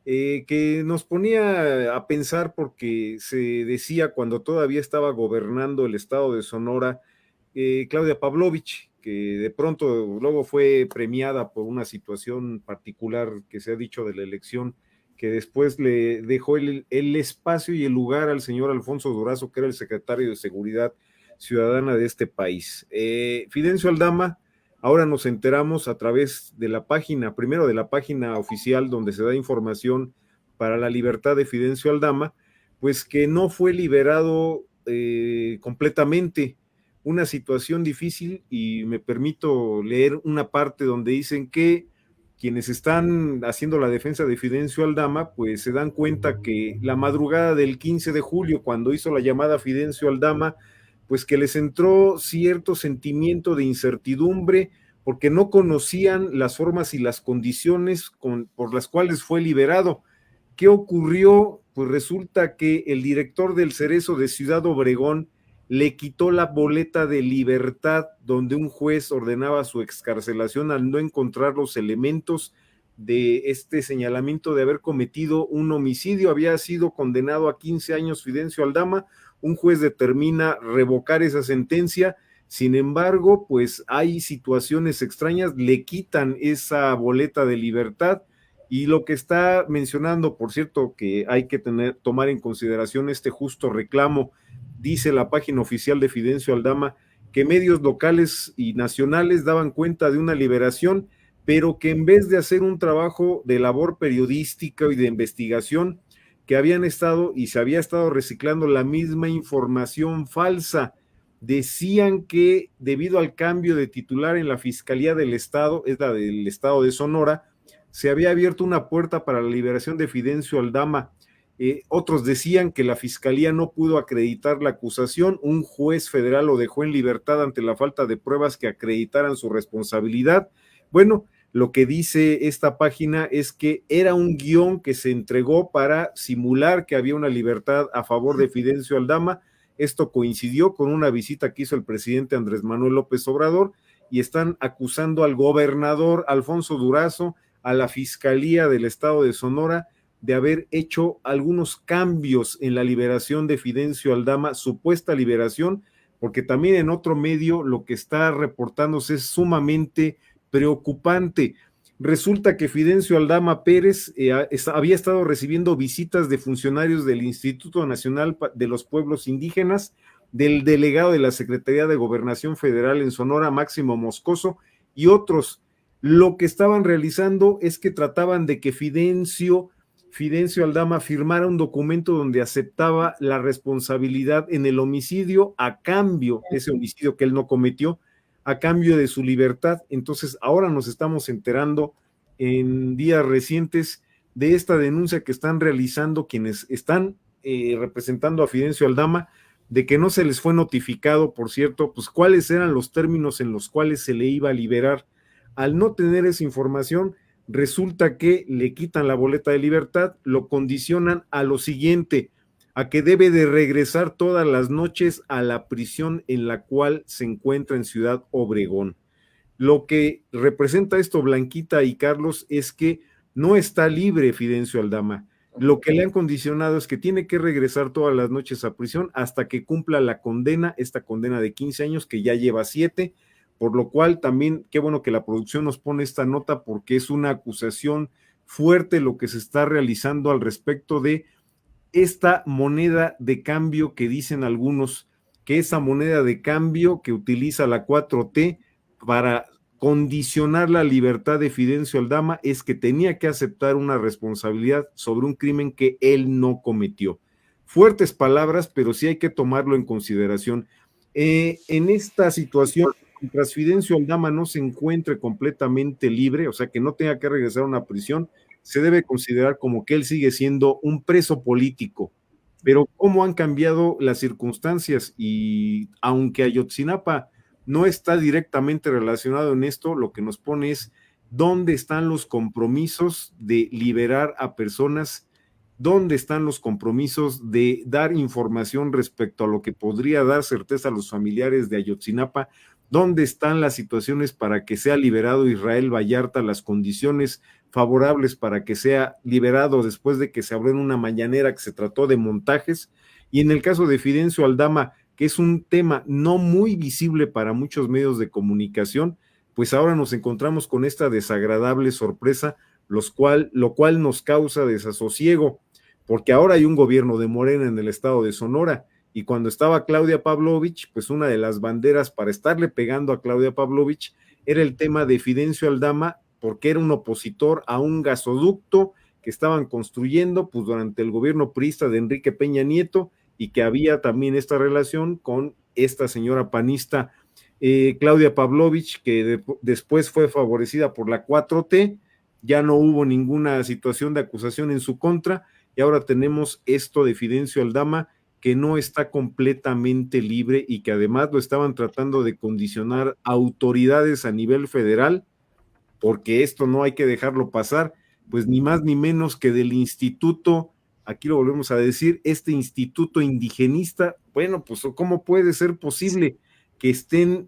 que nos ponía a pensar, porque se decía cuando todavía estaba gobernando el estado de Sonora, Claudia Pavlovich, que de pronto luego fue premiada por una situación particular que se ha dicho de la elección, que después le dejó el espacio y el lugar al señor Alfonso Durazo, que era el secretario de Seguridad Ciudadana de este país. Fidencio Aldama, ahora nos enteramos a través de la página, primero de la página oficial donde se da información para la libertad de Fidencio Aldama, pues que no fue liberado completamente. Una situación difícil, y me permito leer una parte donde dicen que quienes están haciendo la defensa de Fidencio Aldama, pues se dan cuenta que la madrugada del 15 de julio, cuando hizo la llamada Fidencio Aldama, pues que les entró cierto sentimiento de incertidumbre, porque no conocían las formas y las condiciones por las cuales fue liberado. ¿Qué ocurrió? Pues resulta que el director del Cerezo de Ciudad Obregón le quitó la boleta de libertad donde un juez ordenaba su excarcelación al no encontrar los elementos de este señalamiento de haber cometido un homicidio. Había sido condenado a 15 años Fidencio Aldama, un juez determina revocar esa sentencia. Sin embargo, pues hay situaciones extrañas, le quitan esa boleta de libertad. Y lo que está mencionando, por cierto, que hay que tomar en consideración este justo reclamo, dice la página oficial de Fidencio Aldama, que medios locales y nacionales daban cuenta de una liberación, pero que en vez de hacer un trabajo de labor periodística y de investigación, que habían estado y se había estado reciclando la misma información falsa. Decían que debido al cambio de titular en la Fiscalía del Estado, es la del Estado de Sonora, se había abierto una puerta para la liberación de Fidencio Aldama. Otros decían que la Fiscalía no pudo acreditar la acusación, un juez federal lo dejó en libertad ante la falta de pruebas que acreditaran su responsabilidad. Bueno, lo que dice esta página es que era un guión que se entregó para simular que había una libertad a favor de Fidencio Aldama, Esto coincidió con una visita que hizo el presidente Andrés Manuel López Obrador y están acusando al gobernador Alfonso Durazo, a la Fiscalía del Estado de Sonora, de haber hecho algunos cambios en la liberación de Fidencio Aldama, supuesta liberación, porque también en otro medio lo que está reportándose es sumamente preocupante. Resulta que Fidencio Aldama Pérez había estado recibiendo visitas de funcionarios del Instituto Nacional de los Pueblos Indígenas, del delegado de la Secretaría de Gobernación Federal en Sonora, Máximo Moscoso, y otros. Lo que estaban realizando es que trataban de que Fidencio Aldama firmara un documento donde aceptaba la responsabilidad en el homicidio a cambio, ese homicidio que él no cometió, a cambio de su libertad. Entonces, ahora nos estamos enterando en días recientes de esta denuncia que están realizando quienes están representando a Fidencio Aldama, de que no se les fue notificado, por cierto, pues cuáles eran los términos en los cuales se le iba a liberar. Al no tener esa información, resulta que le quitan la boleta de libertad, lo condicionan a lo siguiente, a que debe de regresar todas las noches a la prisión en la cual se encuentra en Ciudad Obregón. Lo que representa esto, Blanquita y Carlos, es que no está libre Fidencio Aldama. Lo que le han condicionado es que tiene que regresar todas las noches a prisión hasta que cumpla la condena, esta condena de 15 años, que ya lleva 7, por lo cual también, qué bueno que la producción nos pone esta nota, porque es una acusación fuerte lo que se está realizando al respecto de esta moneda de cambio que dicen algunos, que esa moneda de cambio que utiliza la 4T para condicionar la libertad de Fidencio Aldama es que tenía que aceptar una responsabilidad sobre un crimen que él no cometió. Fuertes palabras, pero sí hay que tomarlo en consideración. En esta situación, mientras Fidencio Aldama no se encuentre completamente libre, o sea, que no tenga que regresar a una prisión, se debe considerar como que él sigue siendo un preso político. Pero cómo han cambiado las circunstancias, y aunque Ayotzinapa no está directamente relacionado en esto, lo que nos pone es dónde están los compromisos de liberar a personas, dónde están los compromisos de dar información respecto a lo que podría dar certeza a los familiares de Ayotzinapa, dónde están las situaciones para que sea liberado Israel Vallarta, las condiciones favorables para que sea liberado después de que se abrió en una mañanera que se trató de montajes. Y en el caso de Fidencio Aldama, que es un tema no muy visible para muchos medios de comunicación, pues ahora nos encontramos con esta desagradable sorpresa, lo cual nos causa desasosiego, porque ahora hay un gobierno de Morena en el estado de Sonora, y cuando estaba Claudia Pavlovich, pues una de las banderas para estarle pegando a Claudia Pavlovich era el tema de Fidencio Aldama, porque era un opositor a un gasoducto que estaban construyendo pues durante el gobierno priista de Enrique Peña Nieto, y que había también esta relación con esta señora panista Claudia Pavlovich, que después fue favorecida por la 4T, ya no hubo ninguna situación de acusación en su contra, y ahora tenemos esto de Fidencio Aldama, que no está completamente libre y que además lo estaban tratando de condicionar autoridades a nivel federal, porque esto no hay que dejarlo pasar, pues ni más ni menos que del instituto, aquí lo volvemos a decir, este instituto indigenista. Bueno, pues ¿cómo puede ser posible que estén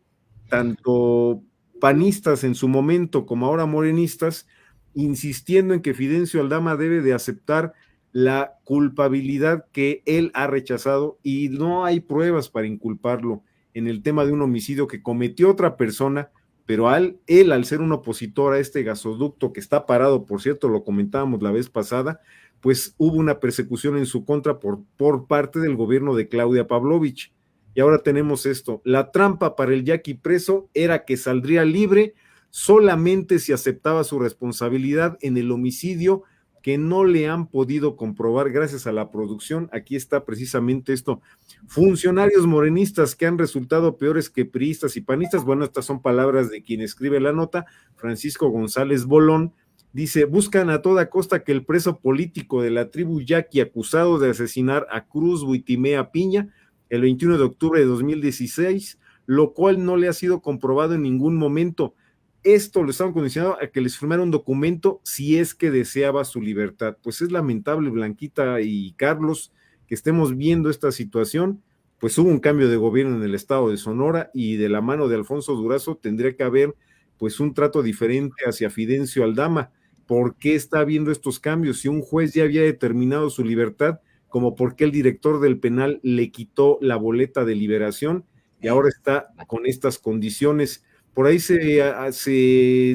tanto panistas en su momento como ahora morenistas insistiendo en que Fidencio Aldama debe de aceptar la culpabilidad que él ha rechazado, y no hay pruebas para inculparlo en el tema de un homicidio que cometió otra persona? Pero él, al ser un opositor a este gasoducto que está parado, por cierto, lo comentábamos la vez pasada, pues hubo una persecución en su contra por parte del gobierno de Claudia Pavlovich. Y ahora tenemos esto. La trampa para el yaqui preso era que saldría libre solamente si aceptaba su responsabilidad en el homicidio que no le han podido comprobar gracias a la producción. Aquí está precisamente esto. Funcionarios morenistas que han resultado peores que priistas y panistas. Bueno, estas son palabras de quien escribe la nota, Francisco González Bolón. Dice, buscan a toda costa que el preso político de la tribu yaqui acusado de asesinar a Cruz Huitimea Piña el 21 de octubre de 2016, lo cual no le ha sido comprobado en ningún momento. Esto lo estaban condicionando a que les firmara un documento si es que deseaba su libertad. Pues es lamentable, Blanquita y Carlos, que estemos viendo esta situación. pues hubo un cambio de gobierno en el estado de Sonora y de la mano de Alfonso Durazo tendría que haber pues un trato diferente hacia Fidencio Aldama. ¿Por qué está habiendo estos cambios? Si un juez ya había determinado su libertad, como por qué el director del penal le quitó la boleta de liberación y ahora está con estas condiciones. Por ahí se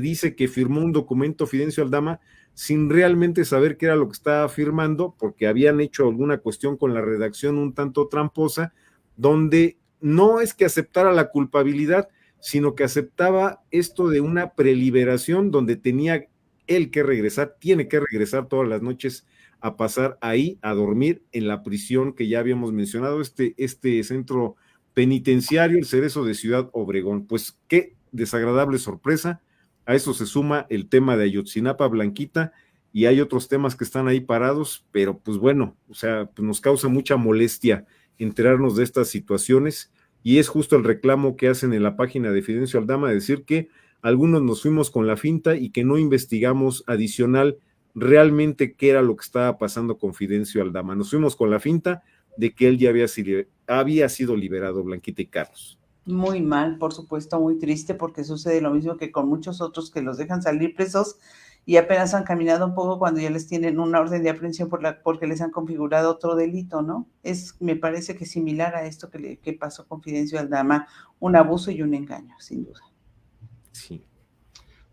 dice que firmó un documento Fidencio Aldama sin realmente saber qué era lo que estaba firmando, porque habían hecho alguna cuestión con la redacción un tanto tramposa, donde no es que aceptara la culpabilidad, sino que aceptaba esto de una preliberación donde tenía él que regresar, tiene que regresar todas las noches a pasar ahí, a dormir en la prisión que ya habíamos mencionado, este centro penitenciario, el Cerezo de Ciudad Obregón. Pues qué desagradable sorpresa. A eso se suma el tema de Ayotzinapa, Blanquita, y hay otros temas que están ahí parados, pero pues bueno, o sea, pues nos causa mucha molestia enterarnos de estas situaciones, y es justo el reclamo que hacen en la página de Fidencio Aldama, de decir que algunos nos fuimos con la finta y que no investigamos adicional realmente qué era lo que estaba pasando con Fidencio Aldama. Nos fuimos con la finta de que él ya había sido liberado, Blanquita y Carlos. Muy mal, por supuesto, muy triste, porque sucede lo mismo que con muchos otros que los dejan salir presos y apenas han caminado un poco cuando ya les tienen una orden de aprehensión porque les han configurado otro delito, ¿no? Me parece que similar a esto que pasó con Fidencio Aldama, un abuso y un engaño, sin duda. Sí.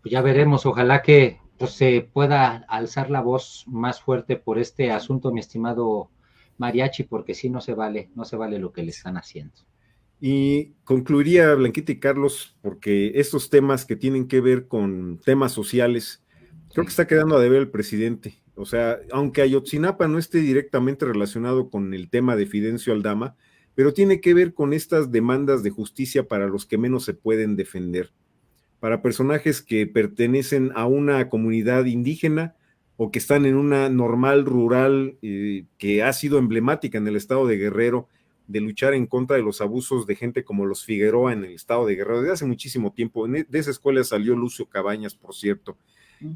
Pues ya veremos, ojalá que pues, se pueda alzar la voz más fuerte por este asunto, mi estimado Mariachi, porque sí no se vale lo que le están haciendo. Y concluiría, Blanquita y Carlos, porque estos temas que tienen que ver con temas sociales, creo que está quedando a deber el presidente. O sea, aunque Ayotzinapa no esté directamente relacionado con el tema de Fidencio Aldama, pero tiene que ver con estas demandas de justicia para los que menos se pueden defender, para personajes que pertenecen a una comunidad indígena o que están en una normal rural que ha sido emblemática en el estado de Guerrero, de luchar en contra de los abusos de gente como los Figueroa en el estado de Guerrero, desde hace muchísimo tiempo. De esa escuela salió Lucio Cabañas, por cierto,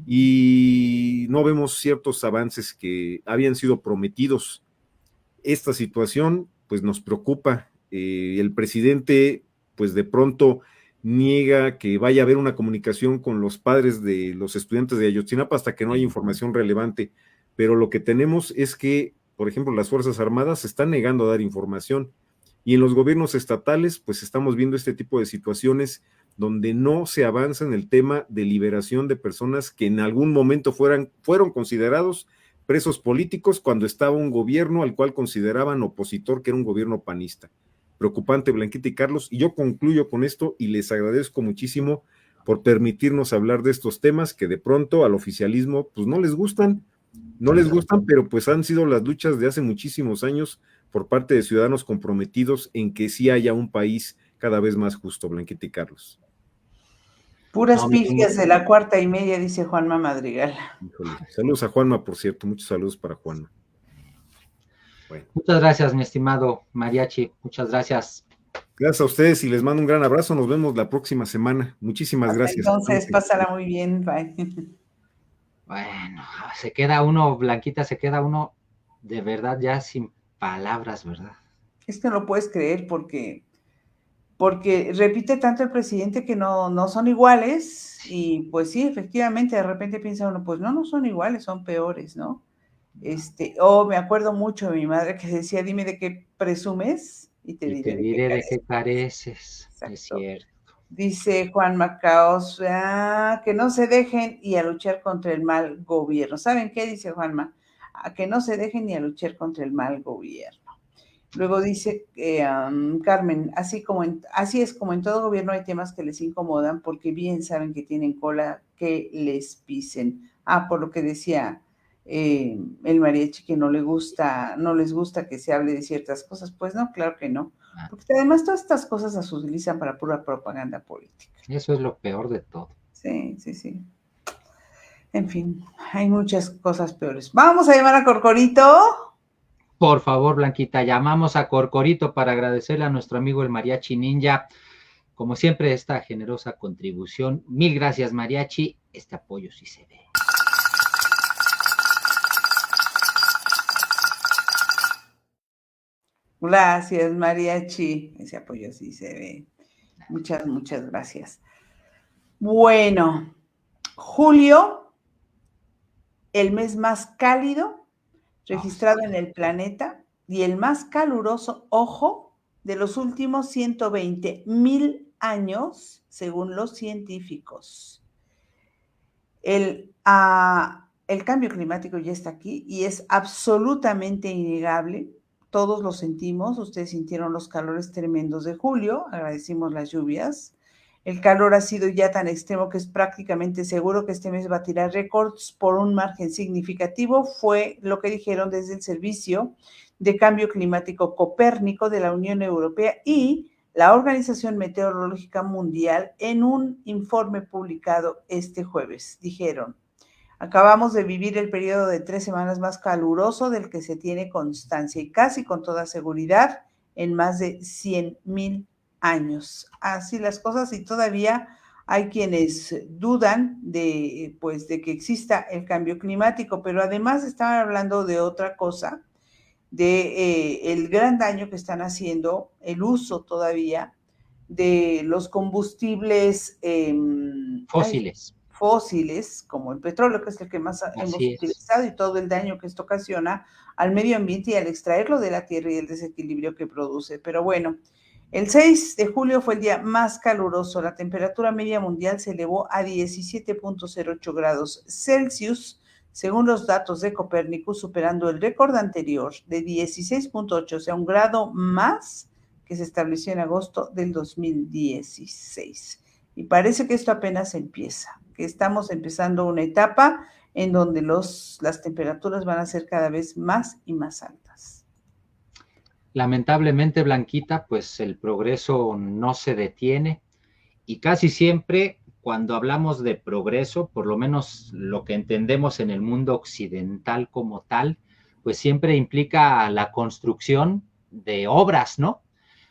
y no vemos ciertos avances que habían sido prometidos. Esta situación, pues, nos preocupa. El presidente, pues, de pronto niega que vaya a haber una comunicación con los padres de los estudiantes de Ayotzinapa hasta que no haya información relevante, pero lo que tenemos es que, por ejemplo, las Fuerzas Armadas se están negando a dar información, y en los gobiernos estatales, pues estamos viendo este tipo de situaciones donde no se avanza en el tema de liberación de personas que en algún momento fueron considerados presos políticos cuando estaba un gobierno al cual consideraban opositor, que era un gobierno panista. Preocupante, Blanquita y Carlos, y yo concluyo con esto y les agradezco muchísimo por permitirnos hablar de estos temas que de pronto al oficialismo pues no les gustan, pero pues han sido las luchas de hace muchísimos años por parte de ciudadanos comprometidos en que sí haya un país cada vez más justo, Blanquita y Carlos. Puras pifias de la 4:30, dice Juanma Madrigal. Híjole. Saludos a Juanma, por cierto, muchos saludos para Juanma. Bueno. Muchas gracias, mi estimado Mariachi, muchas gracias. Gracias a ustedes y les mando un gran abrazo, nos vemos la próxima semana. Muchísimas gracias. Entonces, pásala muy bien, bye. Bueno, se queda uno, Blanquita, de verdad ya sin palabras, ¿verdad? Es que no lo puedes creer porque repite tanto el presidente que no son iguales, y pues sí, efectivamente, de repente piensa uno, pues no son iguales, son peores, ¿no? Me acuerdo mucho de mi madre que decía, dime de qué presumes y te diré de qué careces. Es cierto. Dice Juan Macaos, que no se dejen y a luchar contra el mal gobierno. ¿Saben qué dice Juanma? Que no se dejen y a luchar contra el mal gobierno. Luego dice Carmen, así es como en todo gobierno hay temas que les incomodan porque bien saben que tienen cola que les pisen. Por lo que decía el Mariachi, que no les gusta que se hable de ciertas cosas. Pues no, claro que no. Porque además todas estas cosas las utilizan para pura propaganda política. Eso es lo peor de todo. Sí. En fin, hay muchas cosas peores. Vamos a llamar a Corcorito. Por favor, Blanquita, llamamos a Corcorito para agradecerle a nuestro amigo el Mariachi Ninja, como siempre, esta generosa contribución. Mil gracias, Mariachi. Este apoyo sí se ve. Gracias, Mariachi. Ese apoyo sí se ve. Muchas, muchas gracias. Bueno, julio, el mes más cálido registrado en el planeta y el más caluroso, ojo, de los últimos 120,000 años, según los científicos. El cambio climático ya está aquí y es absolutamente innegable. Todos lo sentimos. Ustedes sintieron los calores tremendos de julio. Agradecimos las lluvias. El calor ha sido ya tan extremo que es prácticamente seguro que este mes batirá récords por un margen significativo. Fue lo que dijeron desde el Servicio de Cambio Climático Copérnico de la Unión Europea y la Organización Meteorológica Mundial en un informe publicado este jueves. Dijeron: acabamos de vivir el periodo de 3 semanas más caluroso del que se tiene constancia y casi con toda seguridad en más de 100,000 años. Así las cosas, y todavía hay quienes dudan de que exista el cambio climático, pero además estaban hablando de otra cosa, de el gran daño que están haciendo el uso todavía de los combustibles fósiles, como el petróleo, que es el que más hemos utilizado, y todo el daño que esto ocasiona al medio ambiente y al extraerlo de la tierra y el desequilibrio que produce. Pero bueno, el 6 de julio fue el día más caluroso. La temperatura media mundial se elevó a 17.08 grados Celsius, según los datos de Copérnico, superando el récord anterior de 16.8, o sea, un grado más que se estableció en agosto del 2016. Y parece que esto apenas empieza, que estamos empezando una etapa en donde las temperaturas van a ser cada vez más y más altas. Lamentablemente, Blanquita, pues el progreso no se detiene y casi siempre cuando hablamos de progreso, por lo menos lo que entendemos en el mundo occidental como tal, pues siempre implica la construcción de obras, ¿no?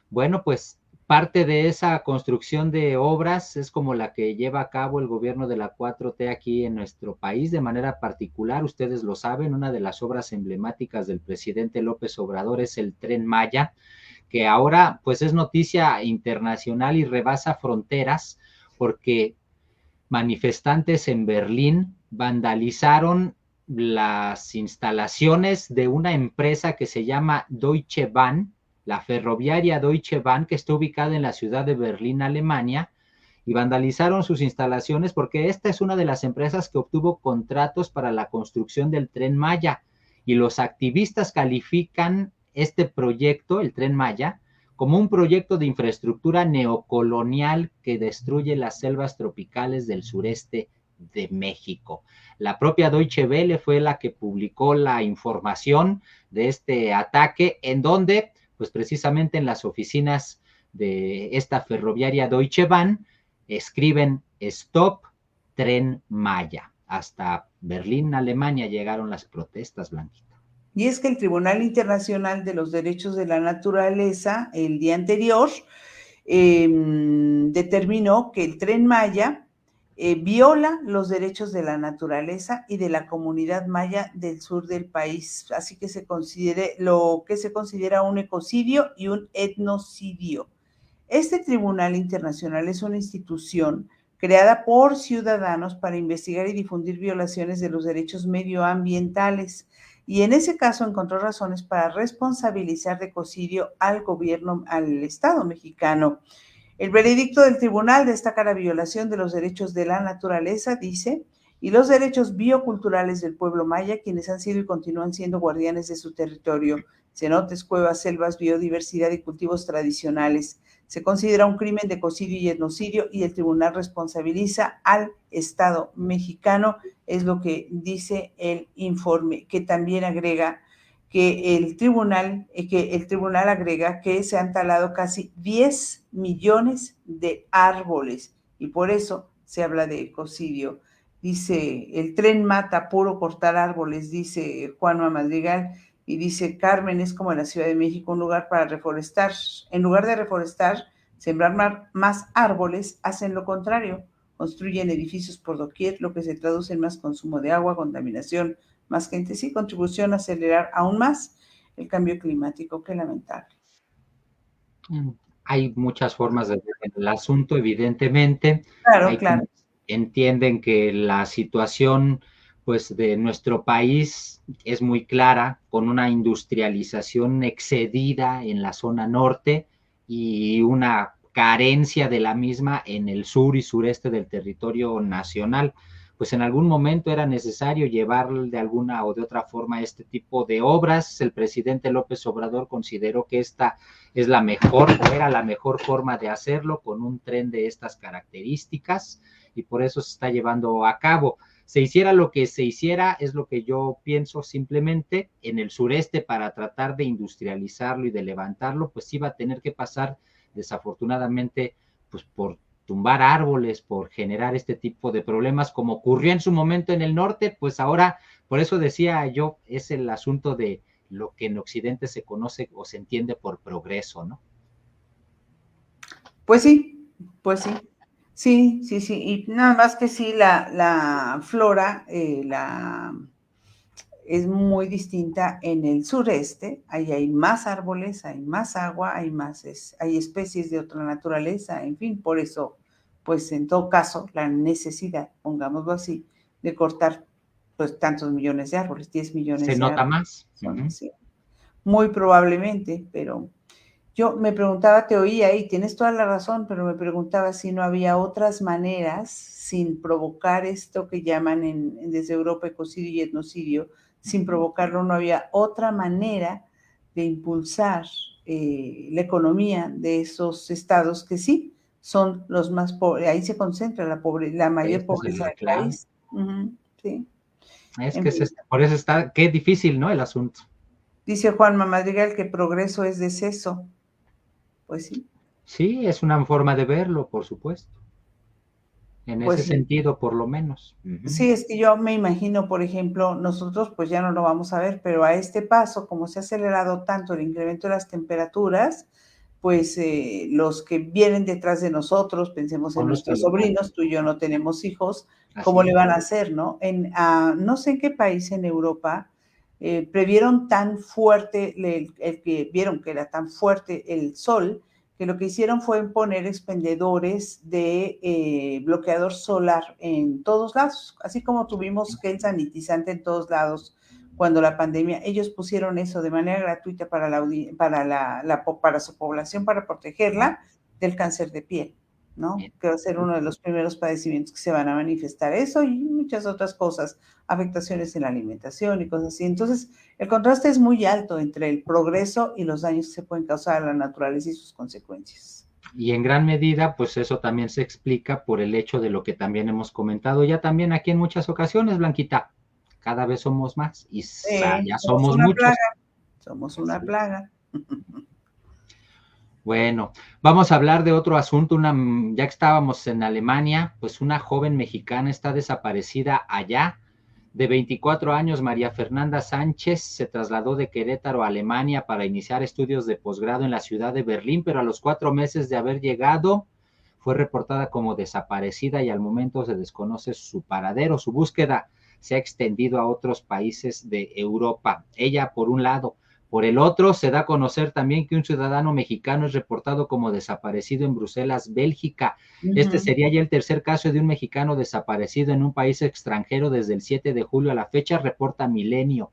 Bueno, pues parte de esa construcción de obras es como la que lleva a cabo el gobierno de la 4T aquí en nuestro país, de manera particular, ustedes lo saben, una de las obras emblemáticas del presidente López Obrador es el Tren Maya, que ahora pues es noticia internacional y rebasa fronteras porque manifestantes en Berlín vandalizaron las instalaciones de una empresa que se llama Deutsche Bahn, la ferroviaria Deutsche Bahn, que está ubicada en la ciudad de Berlín, Alemania, y vandalizaron sus instalaciones porque esta es una de las empresas que obtuvo contratos para la construcción del Tren Maya, y los activistas califican este proyecto, el Tren Maya, como un proyecto de infraestructura neocolonial que destruye las selvas tropicales del sureste de México. La propia Deutsche Welle fue la que publicó la información de este ataque, en donde, pues precisamente en las oficinas de esta ferroviaria Deutsche Bahn, escriben Stop Tren Maya. Hasta Berlín, Alemania, llegaron las protestas, Blanquita. Y es que el Tribunal Internacional de los Derechos de la Naturaleza, el día anterior, determinó que el Tren Maya viola los derechos de la naturaleza y de la comunidad maya del sur del país, así que se considere lo que se considera un ecocidio y un etnocidio. Este Tribunal Internacional es una institución creada por ciudadanos para investigar y difundir violaciones de los derechos medioambientales, y en ese caso encontró razones para responsabilizar de ecocidio al gobierno, al Estado mexicano. El veredicto del tribunal destaca la violación de los derechos de la naturaleza, dice, y los derechos bioculturales del pueblo maya, quienes han sido y continúan siendo guardianes de su territorio, cenotes, cuevas, selvas, biodiversidad y cultivos tradicionales. Se considera un crimen de ecocidio y etnocidio y el tribunal responsabiliza al Estado mexicano, es lo que dice el informe, que también agrega que el tribunal agrega que se han talado casi 10 millones de árboles y por eso se habla de ecocidio. Dice, el tren mata puro cortar árboles, dice Juanma Madrigal, y dice Carmen, es como en la Ciudad de México, un lugar para reforestar. En lugar de reforestar, sembrar más árboles, hacen lo contrario, construyen edificios por doquier, lo que se traduce en más consumo de agua, contaminación, más gente, sí, contribución a acelerar aún más el cambio climático. Qué lamentable. Mm, Hay muchas formas de ver el asunto, evidentemente. Claro, Hay claro. quienes entienden que la situación, pues, de nuestro país es muy clara, con una industrialización excedida en la zona norte y una carencia de la misma en el sur y sureste del territorio nacional. Pues en algún momento era necesario llevar de alguna o de otra forma este tipo de obras. El presidente López Obrador consideró que esta es la mejor o era la mejor forma de hacerlo con un tren de estas características y por eso se está llevando a cabo. Se hiciera lo que se hiciera, es lo que yo pienso simplemente en el sureste para tratar de industrializarlo y de levantarlo, pues iba a tener que pasar desafortunadamente pues por tumbar árboles, por generar este tipo de problemas como ocurrió en su momento en el norte, pues ahora, por eso decía yo, es el asunto de lo que en Occidente se conoce o se entiende por progreso, ¿no? Pues sí, pues sí. Sí, sí, sí. Y nada más que sí, la flora es muy distinta en el sureste. Ahí hay más árboles, hay más agua, hay especies de otra naturaleza, en fin, por eso, pues en todo caso, la necesidad, pongámoslo así, de cortar pues tantos millones de árboles, 10 Se millones de nota árboles, más. son así. Muy probablemente, pero yo me preguntaba, te oía y tienes toda la razón, pero me preguntaba si no había otras maneras, sin provocar esto que llaman desde Europa ecocidio y etnocidio, sin provocarlo, no había otra manera de impulsar la economía de esos estados que sí son los más pobres. Ahí se concentra la mayor Esa es pobreza la del clave. país. Ujú, sí, Es en que fin. por eso está, qué difícil, ¿no? El asunto. Dice Juanma Madrigal que progreso es deceso. Pues sí, Sí, es una forma de verlo, por supuesto. En ese pues sí. sentido, por lo menos. Sí, es que yo me imagino, por ejemplo, nosotros pues ya no lo vamos a ver, pero a este paso, como se ha acelerado tanto el incremento de las temperaturas, pues los que vienen detrás de nosotros, pensemos en Son los que nuestros lo padecen. sobrinos, tú y yo no tenemos hijos, ¿cómo Así le es. van a hacer, no? No sé en qué país en Europa previeron tan fuerte, el que vieron que era tan fuerte el sol, que lo que hicieron fue poner expendedores de bloqueador solar en todos lados, así como tuvimos gel sanitizante en todos lados cuando la pandemia, ellos pusieron eso de manera gratuita para su población, para protegerla del cáncer de piel, ¿no? Bien. Que va a ser uno de los primeros padecimientos que se van a manifestar, eso y muchas otras cosas, afectaciones en la alimentación y cosas así. Entonces, el contraste es muy alto entre el progreso y los daños que se pueden causar a la naturaleza y sus consecuencias. Y en gran medida, pues eso también se explica por el hecho de lo que también hemos comentado ya también aquí en muchas ocasiones, Blanquita. Cada vez somos más y ya Somos somos una muchos. plaga, somos una Así es. plaga. Bueno, vamos a hablar de otro asunto. Ya que estábamos en Alemania, pues una joven mexicana está desaparecida allá. De 24 años, María Fernanda Sánchez se trasladó de Querétaro a Alemania para iniciar estudios de posgrado en la ciudad de Berlín, pero a los 4 meses de haber llegado fue reportada como desaparecida y al momento se desconoce su paradero. Su búsqueda se ha extendido a otros países de Europa. Ella, por un lado. Por el otro, se da a conocer también que un ciudadano mexicano es reportado como desaparecido en Bruselas, Bélgica. Este Ujú. sería ya el tercer caso de un mexicano desaparecido en un país extranjero desde el 7 de julio a la fecha, reporta Milenio.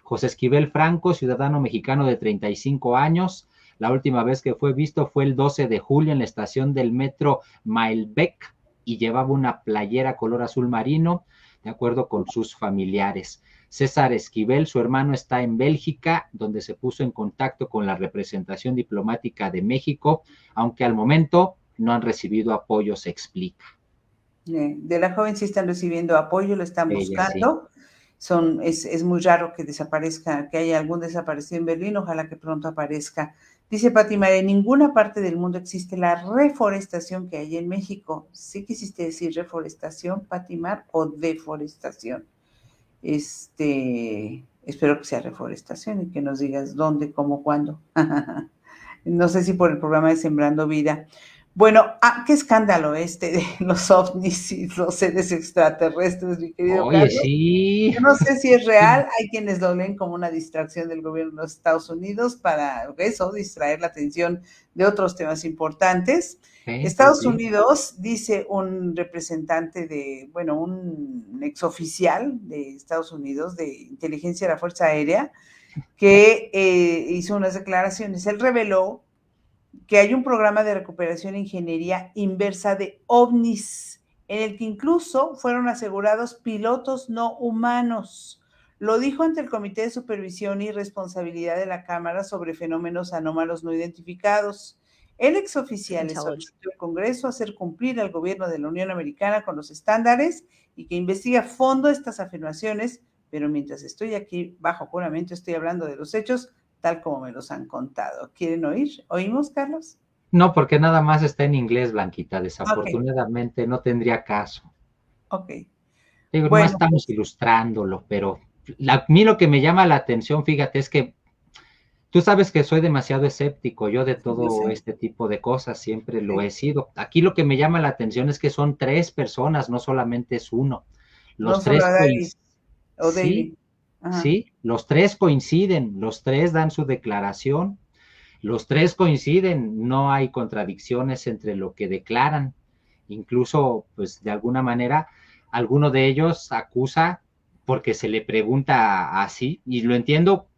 José Esquivel Franco, ciudadano mexicano de 35 años. La última vez que fue visto fue el 12 de julio en la estación del metro Mailbeck y llevaba una playera color azul marino, de acuerdo con sus familiares. César Esquivel, su hermano, está en Bélgica, donde se puso en contacto con la representación diplomática de México, aunque al momento no han recibido apoyo, se explica. De la joven sí están recibiendo apoyo, lo están Ella sí. buscando. Es muy raro que desaparezca, que haya algún desaparecido en Berlín, ojalá que pronto aparezca. Dice Fátima, en ninguna parte del mundo existe la reforestación que hay en México. Sí quisiste decir reforestación, Fátima, o deforestación. Espero que sea reforestación y que nos digas dónde, cómo, cuándo. No sé si por el programa de Sembrando Vida. Bueno, qué escándalo este de los ovnis y los seres extraterrestres, mi querido Oye, Carlos. sí. Yo no sé si es real, hay quienes lo leen como una distracción del gobierno de los Estados Unidos para eso, distraer la atención de otros temas importantes. Sí, sí, Estados sí. Unidos, dice un representante de, bueno, un exoficial de Estados Unidos de inteligencia de la Fuerza Aérea, que hizo unas declaraciones. Él reveló que hay un programa de recuperación e ingeniería inversa de ovnis, en el que incluso fueron asegurados pilotos no humanos. Lo dijo ante el Comité de Supervisión y Responsabilidad de la Cámara sobre Fenómenos Anómalos No Identificados. El exoficial le solicitó al Congreso hacer cumplir al gobierno de la Unión Americana con los estándares y que investigue a fondo estas afirmaciones, pero mientras estoy aquí bajo juramento estoy hablando de los hechos tal como me los han contado. ¿Quieren oír? ¿Oímos, Carlos? No, porque nada más está en inglés, Blanquita. Ok, Desafortunadamente no tendría caso. ok. Digo, no Bueno, estamos pues, ilustrándolo, pero a mí lo que me llama la atención, fíjate, es que tú sabes que soy demasiado escéptico, yo de sí, yo todo sé. este tipo de cosas siempre lo Sí. he sido. Aquí lo que me llama la atención es que son tres personas, no solamente es uno. No Los solo tres a David o sí, David. Ajá. sí, los tres coinciden, los tres dan su declaración, los tres coinciden, no hay contradicciones entre lo que declaran. Incluso, pues de alguna manera, alguno de ellos acusa porque se le pregunta así, y lo entiendo,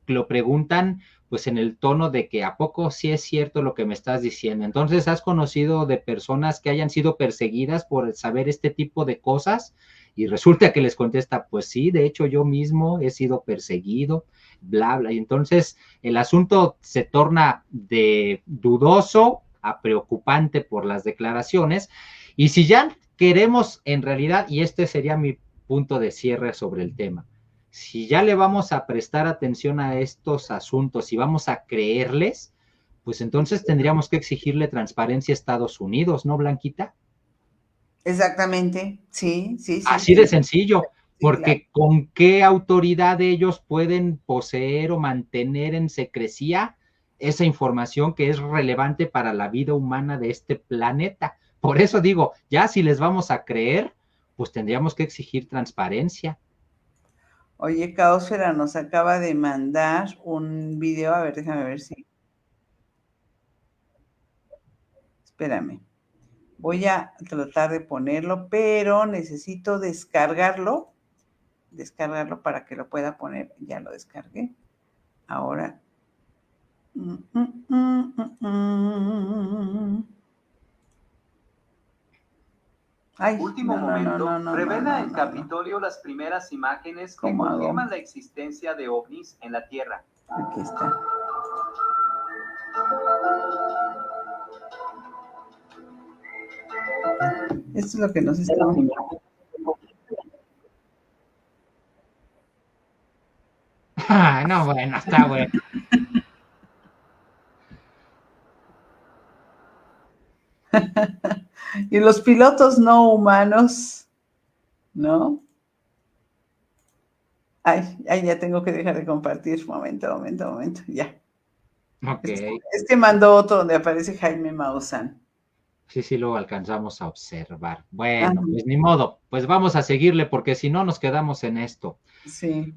lo preguntan pues en el tono de que a poco sí es cierto lo que me estás diciendo. Entonces, ¿has conocido de personas que hayan sido perseguidas por saber este tipo de cosas? Y resulta que les contesta, pues sí, de hecho yo mismo he sido perseguido, bla, bla. Y entonces el asunto se torna de dudoso a preocupante por las declaraciones. Y si ya queremos en realidad, y este sería mi punto de cierre sobre el tema, si ya le vamos a prestar atención a estos asuntos y vamos a creerles, pues entonces tendríamos que exigirle transparencia a Estados Unidos, ¿no, Blanquita? Exactamente. Sí, sí, sí, Así de tiene. sencillo, Sí, claro. porque ¿con qué autoridad ellos pueden poseer o mantener en secrecía esa información que es relevante para la vida humana de este planeta? Por eso digo, ya si les vamos a creer, pues tendríamos que exigir transparencia. Oye, Caosfera nos acaba de mandar un video. A ver, déjame ver si. Espérame. Voy a tratar de ponerlo, pero necesito descargarlo. Descargarlo para que lo pueda poner. Ya lo descargué. Ahora. Ay, Último no, no, no, momento, no, no, no, revela no, el no, no. Capitolio las primeras imágenes que ¿Cómo hago? confirman la existencia de ovnis en la Tierra. Aquí está. Esto es lo que nos está. Ah, no, bueno, está bueno. Y los pilotos no humanos, ¿no? Ay, ay, ya tengo que dejar de compartir. Momento, ya. Ok. Es que mandó otro donde aparece Jaime Maussan. Sí, sí, lo alcanzamos a observar. Ajá, Bueno, pues ni modo, pues vamos a seguirle porque si no nos quedamos en esto. sí.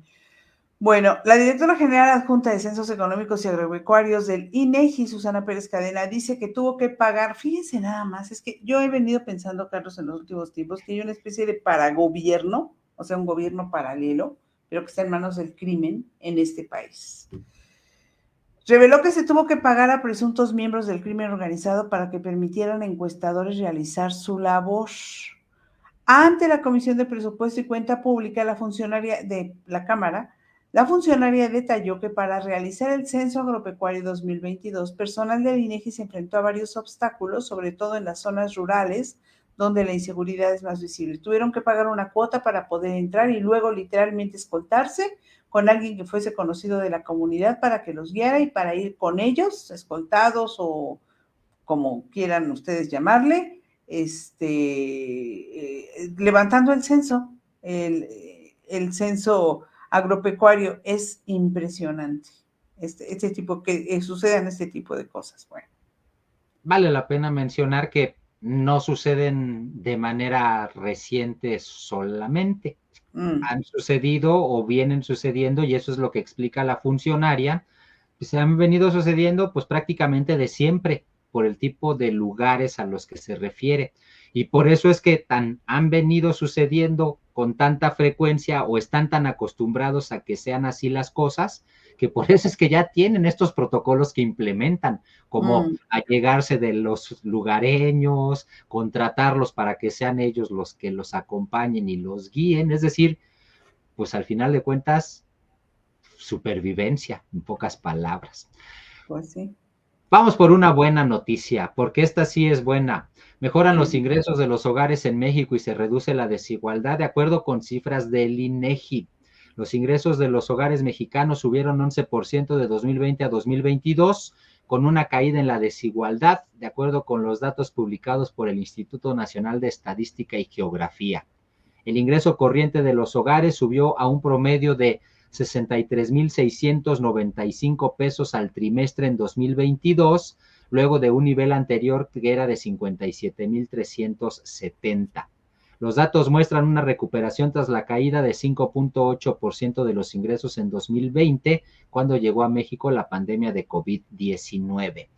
Bueno, la directora general adjunta de Censos Económicos y Agropecuarios del INEGI, Susana Pérez Cadena, dice que tuvo que pagar, fíjense nada más, es que yo he venido pensando, Carlos, en los últimos tiempos, que hay una especie de paragobierno, o sea, un gobierno paralelo, pero que está en manos del crimen en este país. Reveló que se tuvo que pagar a presuntos miembros del crimen organizado para que permitieran a encuestadores realizar su labor. Ante la Comisión de Presupuesto y Cuenta Pública, la funcionaria de la Cámara, la funcionaria detalló que para realizar el Censo Agropecuario 2022, personal del INEGI se enfrentó a varios obstáculos, sobre todo en las zonas rurales, donde la inseguridad es más visible. Tuvieron que pagar una cuota para poder entrar y luego literalmente escoltarse con alguien que fuese conocido de la comunidad para que los guiara y para ir con ellos, escoltados o como quieran ustedes llamarle, levantando el censo. El censo agropecuario es impresionante. Este tipo que sucedan este tipo de cosas. Bueno, vale la pena mencionar que no suceden de manera reciente solamente. Han sucedido o vienen sucediendo, y eso es lo que explica la funcionaria, que se han venido sucediendo pues prácticamente de siempre por el tipo de lugares a los que se refiere. Y por eso es que han venido sucediendo con tanta frecuencia o están tan acostumbrados a que sean así las cosas, que por eso es que ya tienen estos protocolos que implementan, como allegarse de los lugareños, contratarlos para que sean ellos los que los acompañen y los guíen. Es decir, pues al final de cuentas, supervivencia, en pocas palabras. Pues sí. Vamos por una buena noticia, porque esta sí es buena. Mejoran los ingresos de los hogares en México y se reduce la desigualdad, de acuerdo con cifras del INEGI. Los ingresos de los hogares mexicanos subieron 11% de 2020 a 2022, con una caída en la desigualdad, de acuerdo con los datos publicados por el Instituto Nacional de Estadística y Geografía. El ingreso corriente de los hogares subió a un promedio de 63,695 pesos al trimestre en 2022, luego de un nivel anterior que era de 57,370. Los datos muestran una recuperación tras la caída de 5,8% de los ingresos en 2020, cuando llegó a México la pandemia de COVID-19.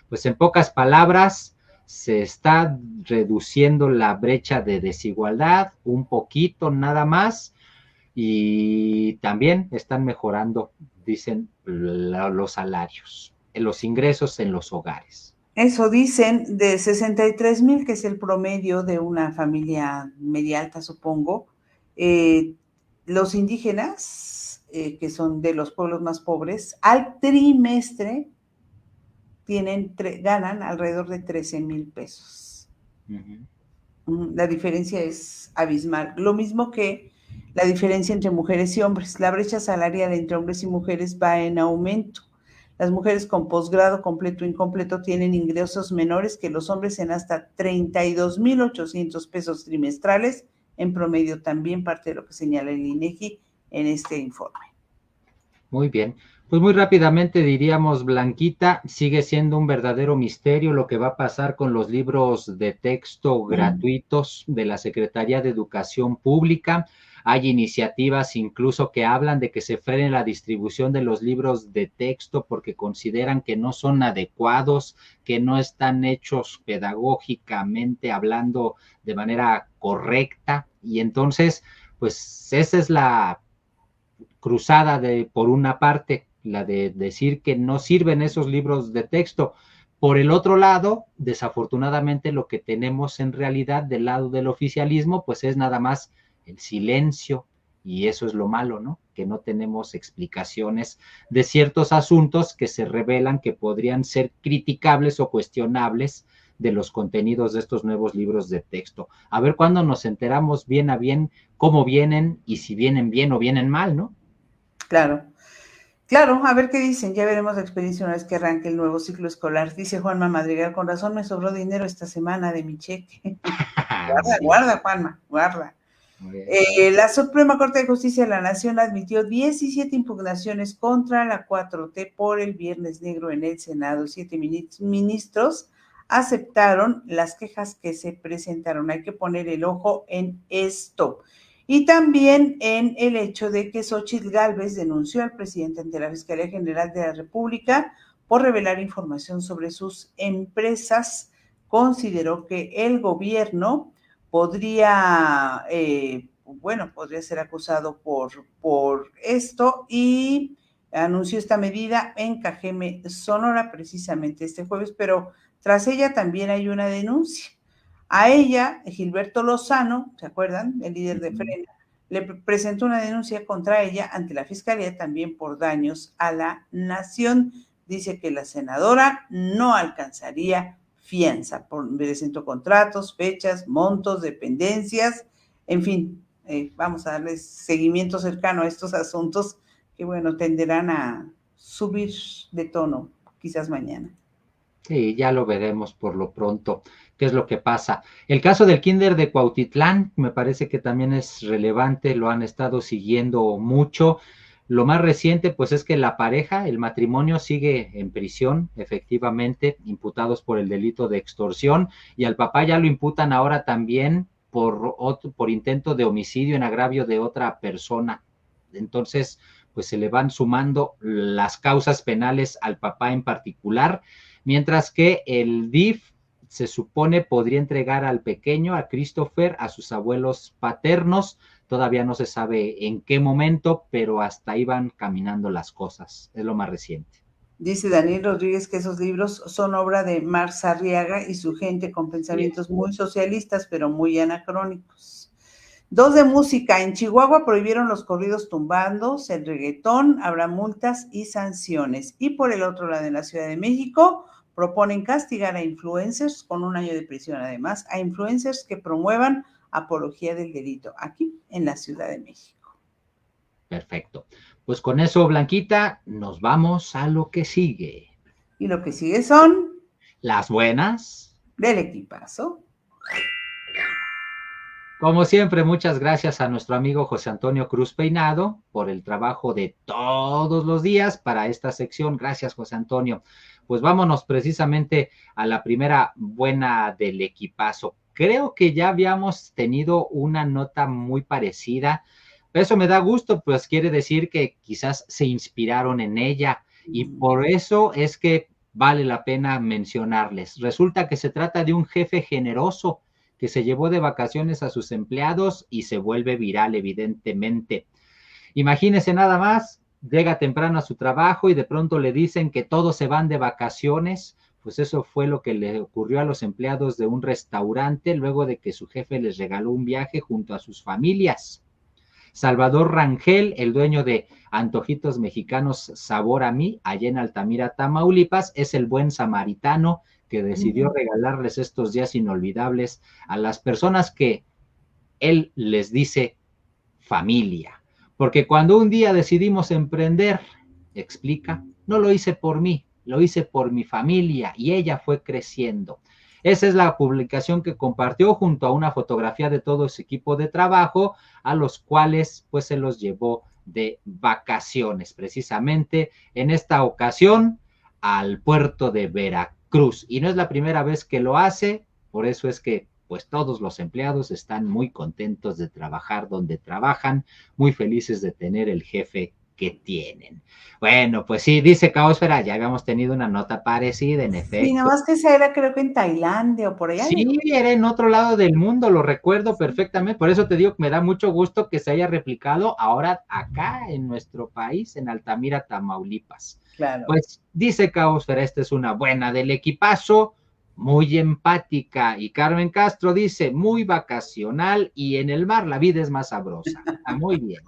Pues en pocas palabras, se está reduciendo la brecha de desigualdad un poquito nada más, y también están mejorando, dicen, los salarios, los ingresos en los hogares. Eso dicen, de 63,000, que es el promedio de una familia media alta, supongo. Los indígenas, que son de los pueblos más pobres, al trimestre ganan alrededor de 13,000 pesos. La diferencia es abismal. Lo mismo que la diferencia entre mujeres y hombres. La brecha salarial entre hombres y mujeres va en aumento. Las mujeres con posgrado completo o incompleto tienen ingresos menores que los hombres en hasta 32,800 pesos trimestrales, en promedio, también parte de lo que señala el INEGI en este informe. Muy bien. Pues muy rápidamente diríamos, Blanquita, sigue siendo un verdadero misterio lo que va a pasar con los libros de texto gratuitos de la Secretaría de Educación Pública. Hay iniciativas incluso que hablan de que se frene la distribución de los libros de texto porque consideran que no son adecuados, que no están hechos pedagógicamente hablando de manera correcta. Y entonces, pues esa es la cruzada por una parte, la de decir que no sirven esos libros de texto. Por el otro lado, desafortunadamente, lo que tenemos en realidad del lado del oficialismo, pues es nada más el silencio, y eso es lo malo, ¿no? Que no tenemos explicaciones de ciertos asuntos que se revelan que podrían ser criticables o cuestionables de los contenidos de estos nuevos libros de texto. A ver cuándo nos enteramos bien a bien cómo vienen y si vienen bien o vienen mal, ¿no? Claro. Claro, a ver qué dicen, ya veremos la experiencia una vez que arranque el nuevo ciclo escolar. Dice Juanma Madrigal, con razón me sobró dinero esta semana de mi cheque. Guarda, Juanma, guarda. La Suprema Corte de Justicia de la Nación admitió 17 impugnaciones contra la 4T por el Viernes Negro en el Senado. 7 ministros aceptaron las quejas que se presentaron. Hay que poner el ojo en esto. Y también en el hecho de que Xóchitl Gálvez denunció al presidente ante la Fiscalía General de la República por revelar información sobre sus empresas. Consideró que el gobierno podría ser acusado por esto, y anunció esta medida en Cajeme, Sonora, precisamente este jueves, pero tras ella también hay una denuncia. A ella, Gilberto Lozano, ¿se acuerdan? El líder de Frena, le presentó una denuncia contra ella ante la Fiscalía también por daños a la nación. Dice que la senadora no alcanzaría fianza, presentó contratos, fechas, montos, dependencias, en fin, vamos a darles seguimiento cercano a estos asuntos que, bueno, tenderán a subir de tono quizás mañana. Sí, ya lo veremos por lo pronto, qué es lo que pasa. El caso del Kinder de Cuautitlán me parece que también es relevante, lo han estado siguiendo mucho. Lo más reciente, pues es que la pareja, el matrimonio sigue en prisión, efectivamente, imputados por el delito de extorsión, y al papá ya lo imputan ahora también por intento de homicidio en agravio de otra persona. Entonces, pues se le van sumando las causas penales al papá en particular, mientras que el DIF se supone podría entregar al pequeño, a Christopher, a sus abuelos paternos. Todavía no se sabe en qué momento, pero hasta ahí van caminando las cosas. Es lo más reciente. Dice Daniel Rodríguez que esos libros son obra de Marx Arriaga y su gente con pensamientos muy socialistas, pero muy anacrónicos. 2 de música. En Chihuahua prohibieron los corridos tumbandos, el reggaetón, habrá multas y sanciones. Y por el otro lado, en la Ciudad de México, proponen castigar a influencers con 1 año de prisión, además, a influencers que promuevan apología del delito, aquí en la Ciudad de México. Perfecto. Pues con eso, Blanquita, nos vamos a lo que sigue. Y lo que sigue son las buenas del equipazo. Como siempre, muchas gracias a nuestro amigo José Antonio Cruz Peinado por el trabajo de todos los días para esta sección. Gracias, José Antonio. Pues vámonos precisamente a la primera buena del equipazo. Creo que ya habíamos tenido una nota muy parecida. Eso me da gusto, pues quiere decir que quizás se inspiraron en ella y por eso es que vale la pena mencionarles. Resulta que se trata de un jefe generoso que se llevó de vacaciones a sus empleados y se vuelve viral, evidentemente. Imagínese nada más, llega temprano a su trabajo y de pronto le dicen que todos se van de vacaciones. Pues eso fue lo que le ocurrió a los empleados de un restaurante luego de que su jefe les regaló un viaje junto a sus familias. Salvador Rangel, el dueño de Antojitos Mexicanos Sabor a Mí, allá en Altamira, Tamaulipas, es el buen samaritano que decidió regalarles estos días inolvidables a las personas que él les dice familia. Porque cuando un día decidimos emprender, explica, no lo hice por mí, lo hice por mi familia y ella fue creciendo. Esa es la publicación que compartió junto a una fotografía de todo su equipo de trabajo, a los cuales pues se los llevó de vacaciones, precisamente en esta ocasión al puerto de Veracruz. Y no es la primera vez que lo hace, por eso es que pues todos los empleados están muy contentos de trabajar donde trabajan, muy felices de tener el jefe que tienen. Bueno, pues sí, dice Caosfera, ya habíamos tenido una nota parecida, en efecto. Sí, nada más que esa era creo que en Tailandia o por allá. Sí, era en otro lado del mundo, lo recuerdo perfectamente, por eso te digo que me da mucho gusto que se haya replicado ahora acá en nuestro país, en Altamira, Tamaulipas. Claro. Pues dice Caosfera, esta es una buena del equipazo, muy empática, y Carmen Castro dice, muy vacacional, y en el mar la vida es más sabrosa. Está muy bien.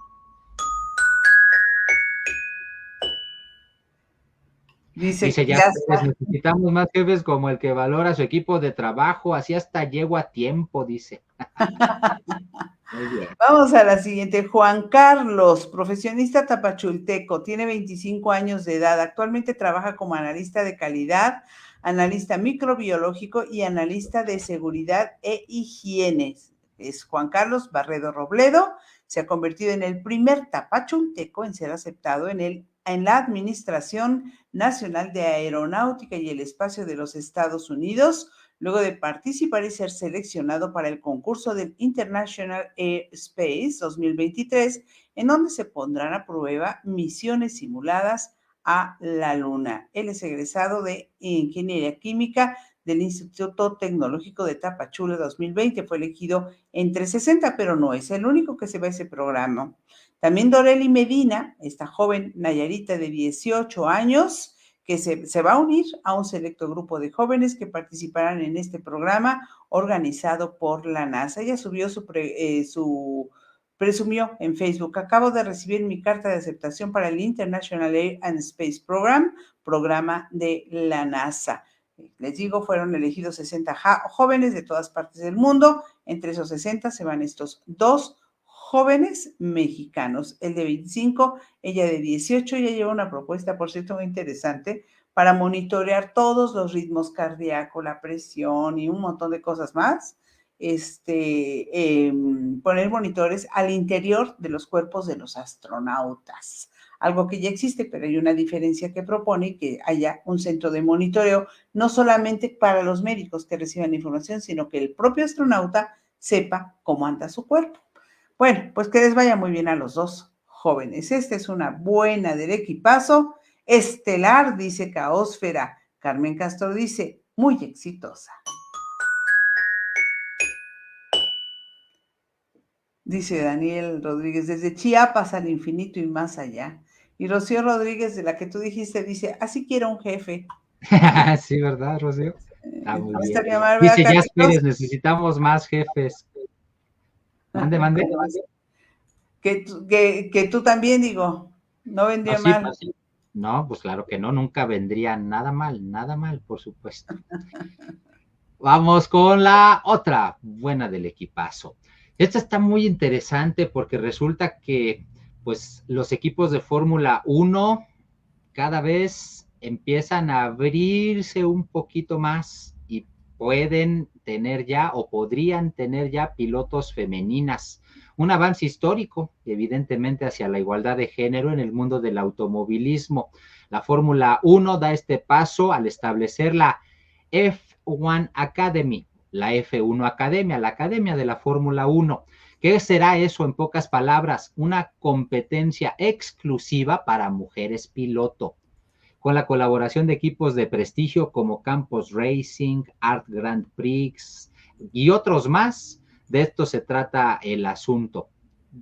Dice ya necesitamos más jefes como el que valora su equipo de trabajo, así hasta llego a tiempo, dice. Muy bien. Vamos a la siguiente. Juan Carlos, profesionista tapachulteco, tiene 25 años de edad. Actualmente trabaja como analista de calidad, analista microbiológico y analista de seguridad e higiene. Es Juan Carlos Barredo Robledo. Se ha convertido en el primer tapachulteco en ser aceptado en la Administración Nacional de Aeronáutica y el Espacio de los Estados Unidos, luego de participar y ser seleccionado para el concurso del International Airspace 2023, en donde se pondrán a prueba misiones simuladas a la Luna. Él es egresado de Ingeniería Química del Instituto Tecnológico de Tapachula 2020. Fue elegido entre 60, pero no es el único que se va a ese programa. También Doreli Medina, esta joven nayarita de 18 años, que se va a unir a un selecto grupo de jóvenes que participarán en este programa organizado por la NASA. Ella subió presumió en Facebook: acabo de recibir mi carta de aceptación para el International Air and Space Program, programa de la NASA. Les digo, fueron elegidos 60 jóvenes de todas partes del mundo. Entre esos 60 se van estos dos jóvenes mexicanos, el de 25, ella de 18. Ya lleva una propuesta, por cierto, muy interesante para monitorear todos los ritmos cardíacos, la presión y un montón de cosas más. Poner monitores al interior de los cuerpos de los astronautas. algo que ya existe, pero hay una diferencia que propone que haya un centro de monitoreo, no solamente para los médicos que reciban información, sino que el propio astronauta sepa cómo anda su cuerpo. Bueno, pues que les vaya muy bien a los dos jóvenes. Esta es una buena del equipazo. Estelar, dice Caosfera. Carmen Castro dice, muy exitosa. Dice Daniel Rodríguez, desde Chiapas al infinito y más allá. Y Rocío Rodríguez, de la que tú dijiste, dice, así quiero un jefe. Sí, ¿verdad, Rocío? Está muy No bien. estaría mal, ¿verdad, Dice Carlitos? Pérez, necesitamos más jefes. Mande, mande. Que tú también, digo, no vendría No, sí, mal. pues sí. No, pues claro que no, nunca vendría nada mal, por supuesto. Vamos con la otra buena del equipazo. Esta está muy interesante porque resulta que pues los equipos de Fórmula 1 cada vez empiezan a abrirse un poquito más y pueden tener ya o podrían tener ya pilotos femeninas. Un avance histórico, evidentemente, hacia la igualdad de género en el mundo del automovilismo. La Fórmula 1 da este paso al establecer la F1 Academy, la F1 Academia, la Academia de la Fórmula 1. ¿Qué será eso en pocas palabras? Una competencia exclusiva para mujeres piloto, con la colaboración de equipos de prestigio como Campos Racing, Art Grand Prix y otros más. De esto se trata el asunto.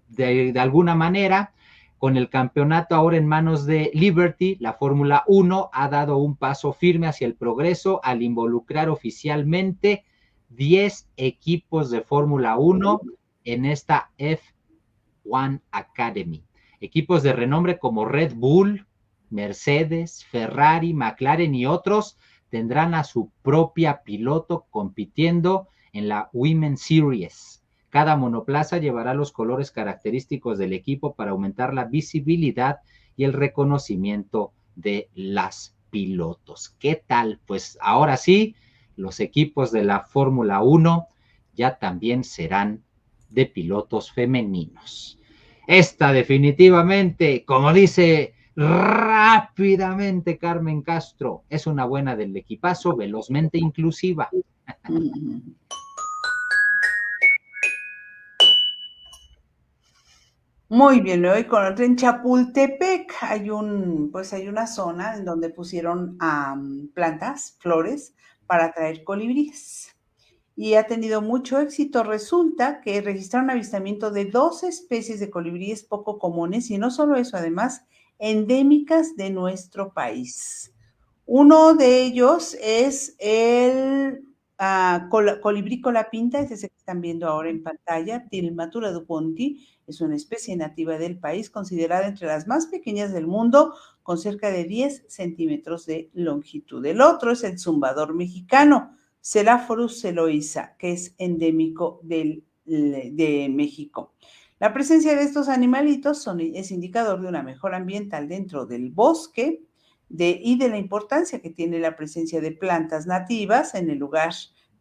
De alguna manera, con el campeonato ahora en manos de Liberty, la Fórmula 1 ha dado un paso firme hacia el progreso al involucrar oficialmente 10 equipos de Fórmula 1 en esta F1 Academy. Equipos de renombre como Red Bull, Mercedes, Ferrari, McLaren y otros tendrán a su propia piloto compitiendo en la Women's Series. Cada monoplaza llevará los colores característicos del equipo para aumentar la visibilidad y el reconocimiento de las pilotos. ¿Qué tal? Pues ahora sí, los equipos de la Fórmula 1 ya también serán de pilotos femeninos. Esta definitivamente, como dice rápidamente Carmen Castro, es una buena del equipazo, velozmente inclusiva. Muy bien, me voy con otra. En Chapultepec hay hay una zona en donde pusieron plantas, flores, para atraer colibríes. Y ha tenido mucho éxito. Resulta que registraron avistamiento de 2 especies de colibríes poco comunes y no solo eso, además, endémicas de nuestro país. Uno de ellos es el colibrí colapinta, ese que están viendo ahora en pantalla, Tilmatura duponti, es una especie nativa del país, considerada entre las más pequeñas del mundo, con cerca de 10 centímetros de longitud. El otro es el zumbador mexicano, Celaphorus celoisa, que es endémico de México. La presencia de estos animalitos es indicador de una mejora ambiental dentro del bosque y de la importancia que tiene la presencia de plantas nativas en el lugar,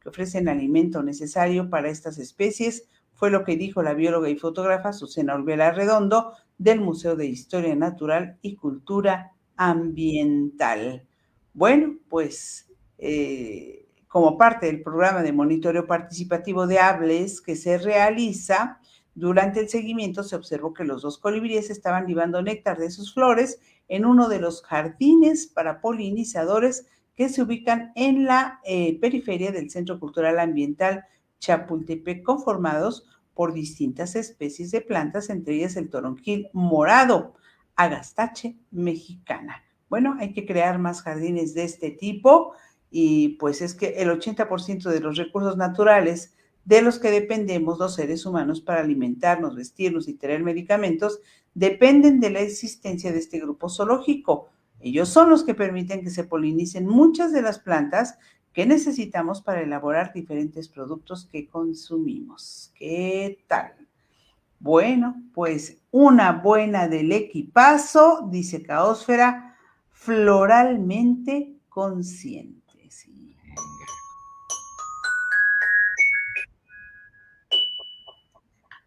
que ofrecen alimento necesario para estas especies, fue lo que dijo la bióloga y fotógrafa Susana Olvera Redondo del Museo de Historia Natural y Cultura Ambiental. Bueno, pues como parte del programa de monitoreo participativo de aves que se realiza, durante el seguimiento se observó que los 2 colibríes estaban libando néctar de sus flores en uno de los jardines para polinizadores que se ubican en la periferia del Centro Cultural Ambiental Chapultepec, conformados por distintas especies de plantas, entre ellas el toronjil morado, Agastache mexicana. Bueno, hay que crear más jardines de este tipo y pues es que el 80% de los recursos naturales de los que dependemos los seres humanos para alimentarnos, vestirnos y tener medicamentos dependen de la existencia de este grupo zoológico. Ellos son los que permiten que se polinicen muchas de las plantas que necesitamos para elaborar diferentes productos que consumimos. ¿Qué tal? Bueno, pues una buena del equipazo, dice Caosfera, floralmente consciente. Sí.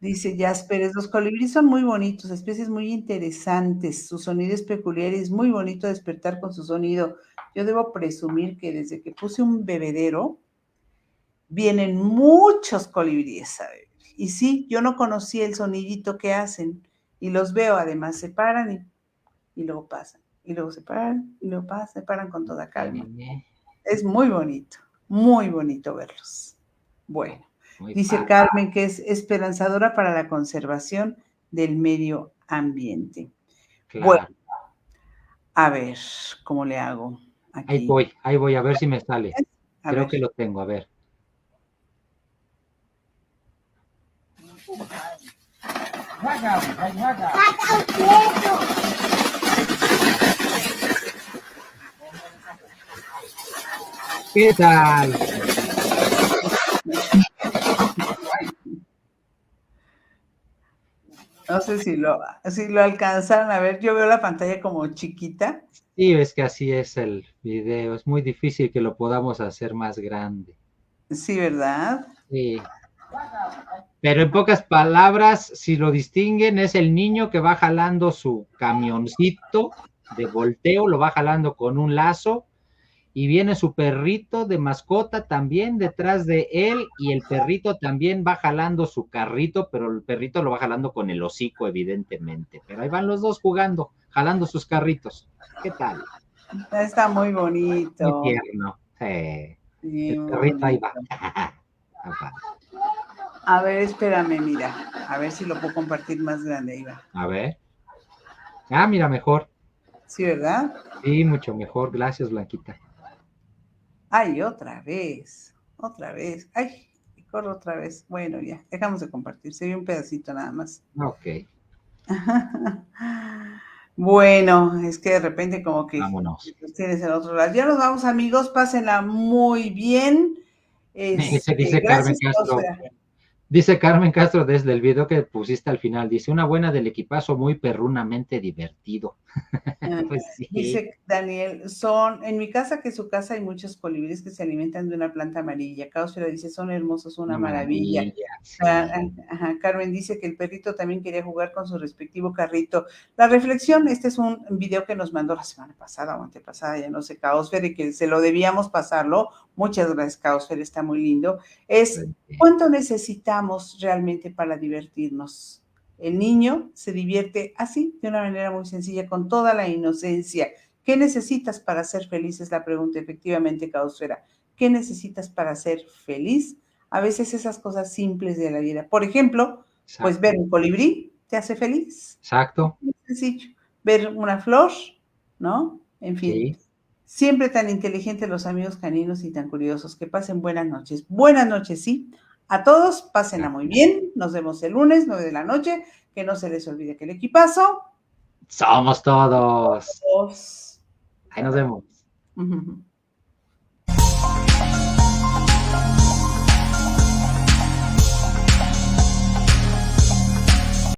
Dice Jazz Pérez, los colibríes son muy bonitos, especies muy interesantes, su sonido es peculiar y es muy bonito despertar con su sonido. Yo debo presumir que desde que puse un bebedero, vienen muchos colibríes a beber. Y sí, yo no conocía el sonidito que hacen y los veo, además se paran y luego pasan, y luego se paran, y luego pasan, se paran con toda calma. Es muy bonito verlos. Bueno, Muy dice padre. Carmen que es esperanzadora para la conservación del medio ambiente. Claro. Bueno, a ver, ¿cómo le hago? Aquí. Ahí voy, a ver si me sale. A Creo ver. que lo tengo, a ver. ¿Qué tal? No sé si lo alcanzaron a ver. Yo veo la pantalla como chiquita. Sí, es que así es el video. Es muy difícil que lo podamos hacer más grande. Sí, ¿verdad? Sí. Pero en pocas palabras, si lo distinguen, es el niño que va jalando su camioncito de volteo, lo va jalando con un lazo, y viene su perrito de mascota también detrás de él, y el perrito también va jalando su carrito, pero el perrito lo va jalando con el hocico, evidentemente. Pero ahí van los dos jugando, jalando sus carritos. ¿Qué tal? Está muy Muy bonito. tierno. Sí, El muy perrito ahí va. bonito. A ver, espérame, mira. A ver si lo puedo compartir más grande. Ahí va. A ver. Ah, mira, mejor. Sí, ¿verdad? Sí, mucho mejor. Gracias, Blanquita. Ay, otra vez. Otra vez. Ay, corro otra vez. Bueno, ya. Dejamos de compartir. Se ve un pedacito nada más. Ok. Bueno, es que de repente como que Vámonos. los tienes en otro lado. Ya nos vamos, amigos. Pásenla muy bien. Dice Carmen Gracias, Castro. Óscar. Dice Carmen Castro desde el video que pusiste al final, dice, una buena del equipazo muy perrunamente divertido. Pues sí. Dice Daniel, en mi casa, que es su casa, hay muchos colibríes que se alimentan de una planta amarilla. Cáusula dice, son hermosos, una maravilla. Sí. Carmen dice que el perrito también quería jugar con su respectivo carrito. La reflexión, este es un video que nos mandó la semana pasada o antepasada, ya no sé, Caosfer, y que se lo debíamos pasarlo. Muchas gracias, Caosfer, está muy lindo. Es, ¿cuánto necesitamos realmente para divertirnos? El niño se divierte así, de una manera muy sencilla, con toda la inocencia. ¿Qué necesitas para ser feliz? Es la pregunta, efectivamente, Caosfera. ¿Qué necesitas para ser feliz? A veces esas cosas simples de la vida. Por ejemplo, pues ver un colibrí te hace feliz. Exacto. Es sencillo. Ver una flor, ¿no? En fin. Sí. Siempre tan inteligentes los amigos caninos y tan curiosos. Que pasen buenas noches. Buenas noches, sí. A todos, pásenla muy bien. Nos vemos el lunes, 9 de la noche. Que no se les olvide que el equipazo somos todos. Todos. Ahí nos vemos.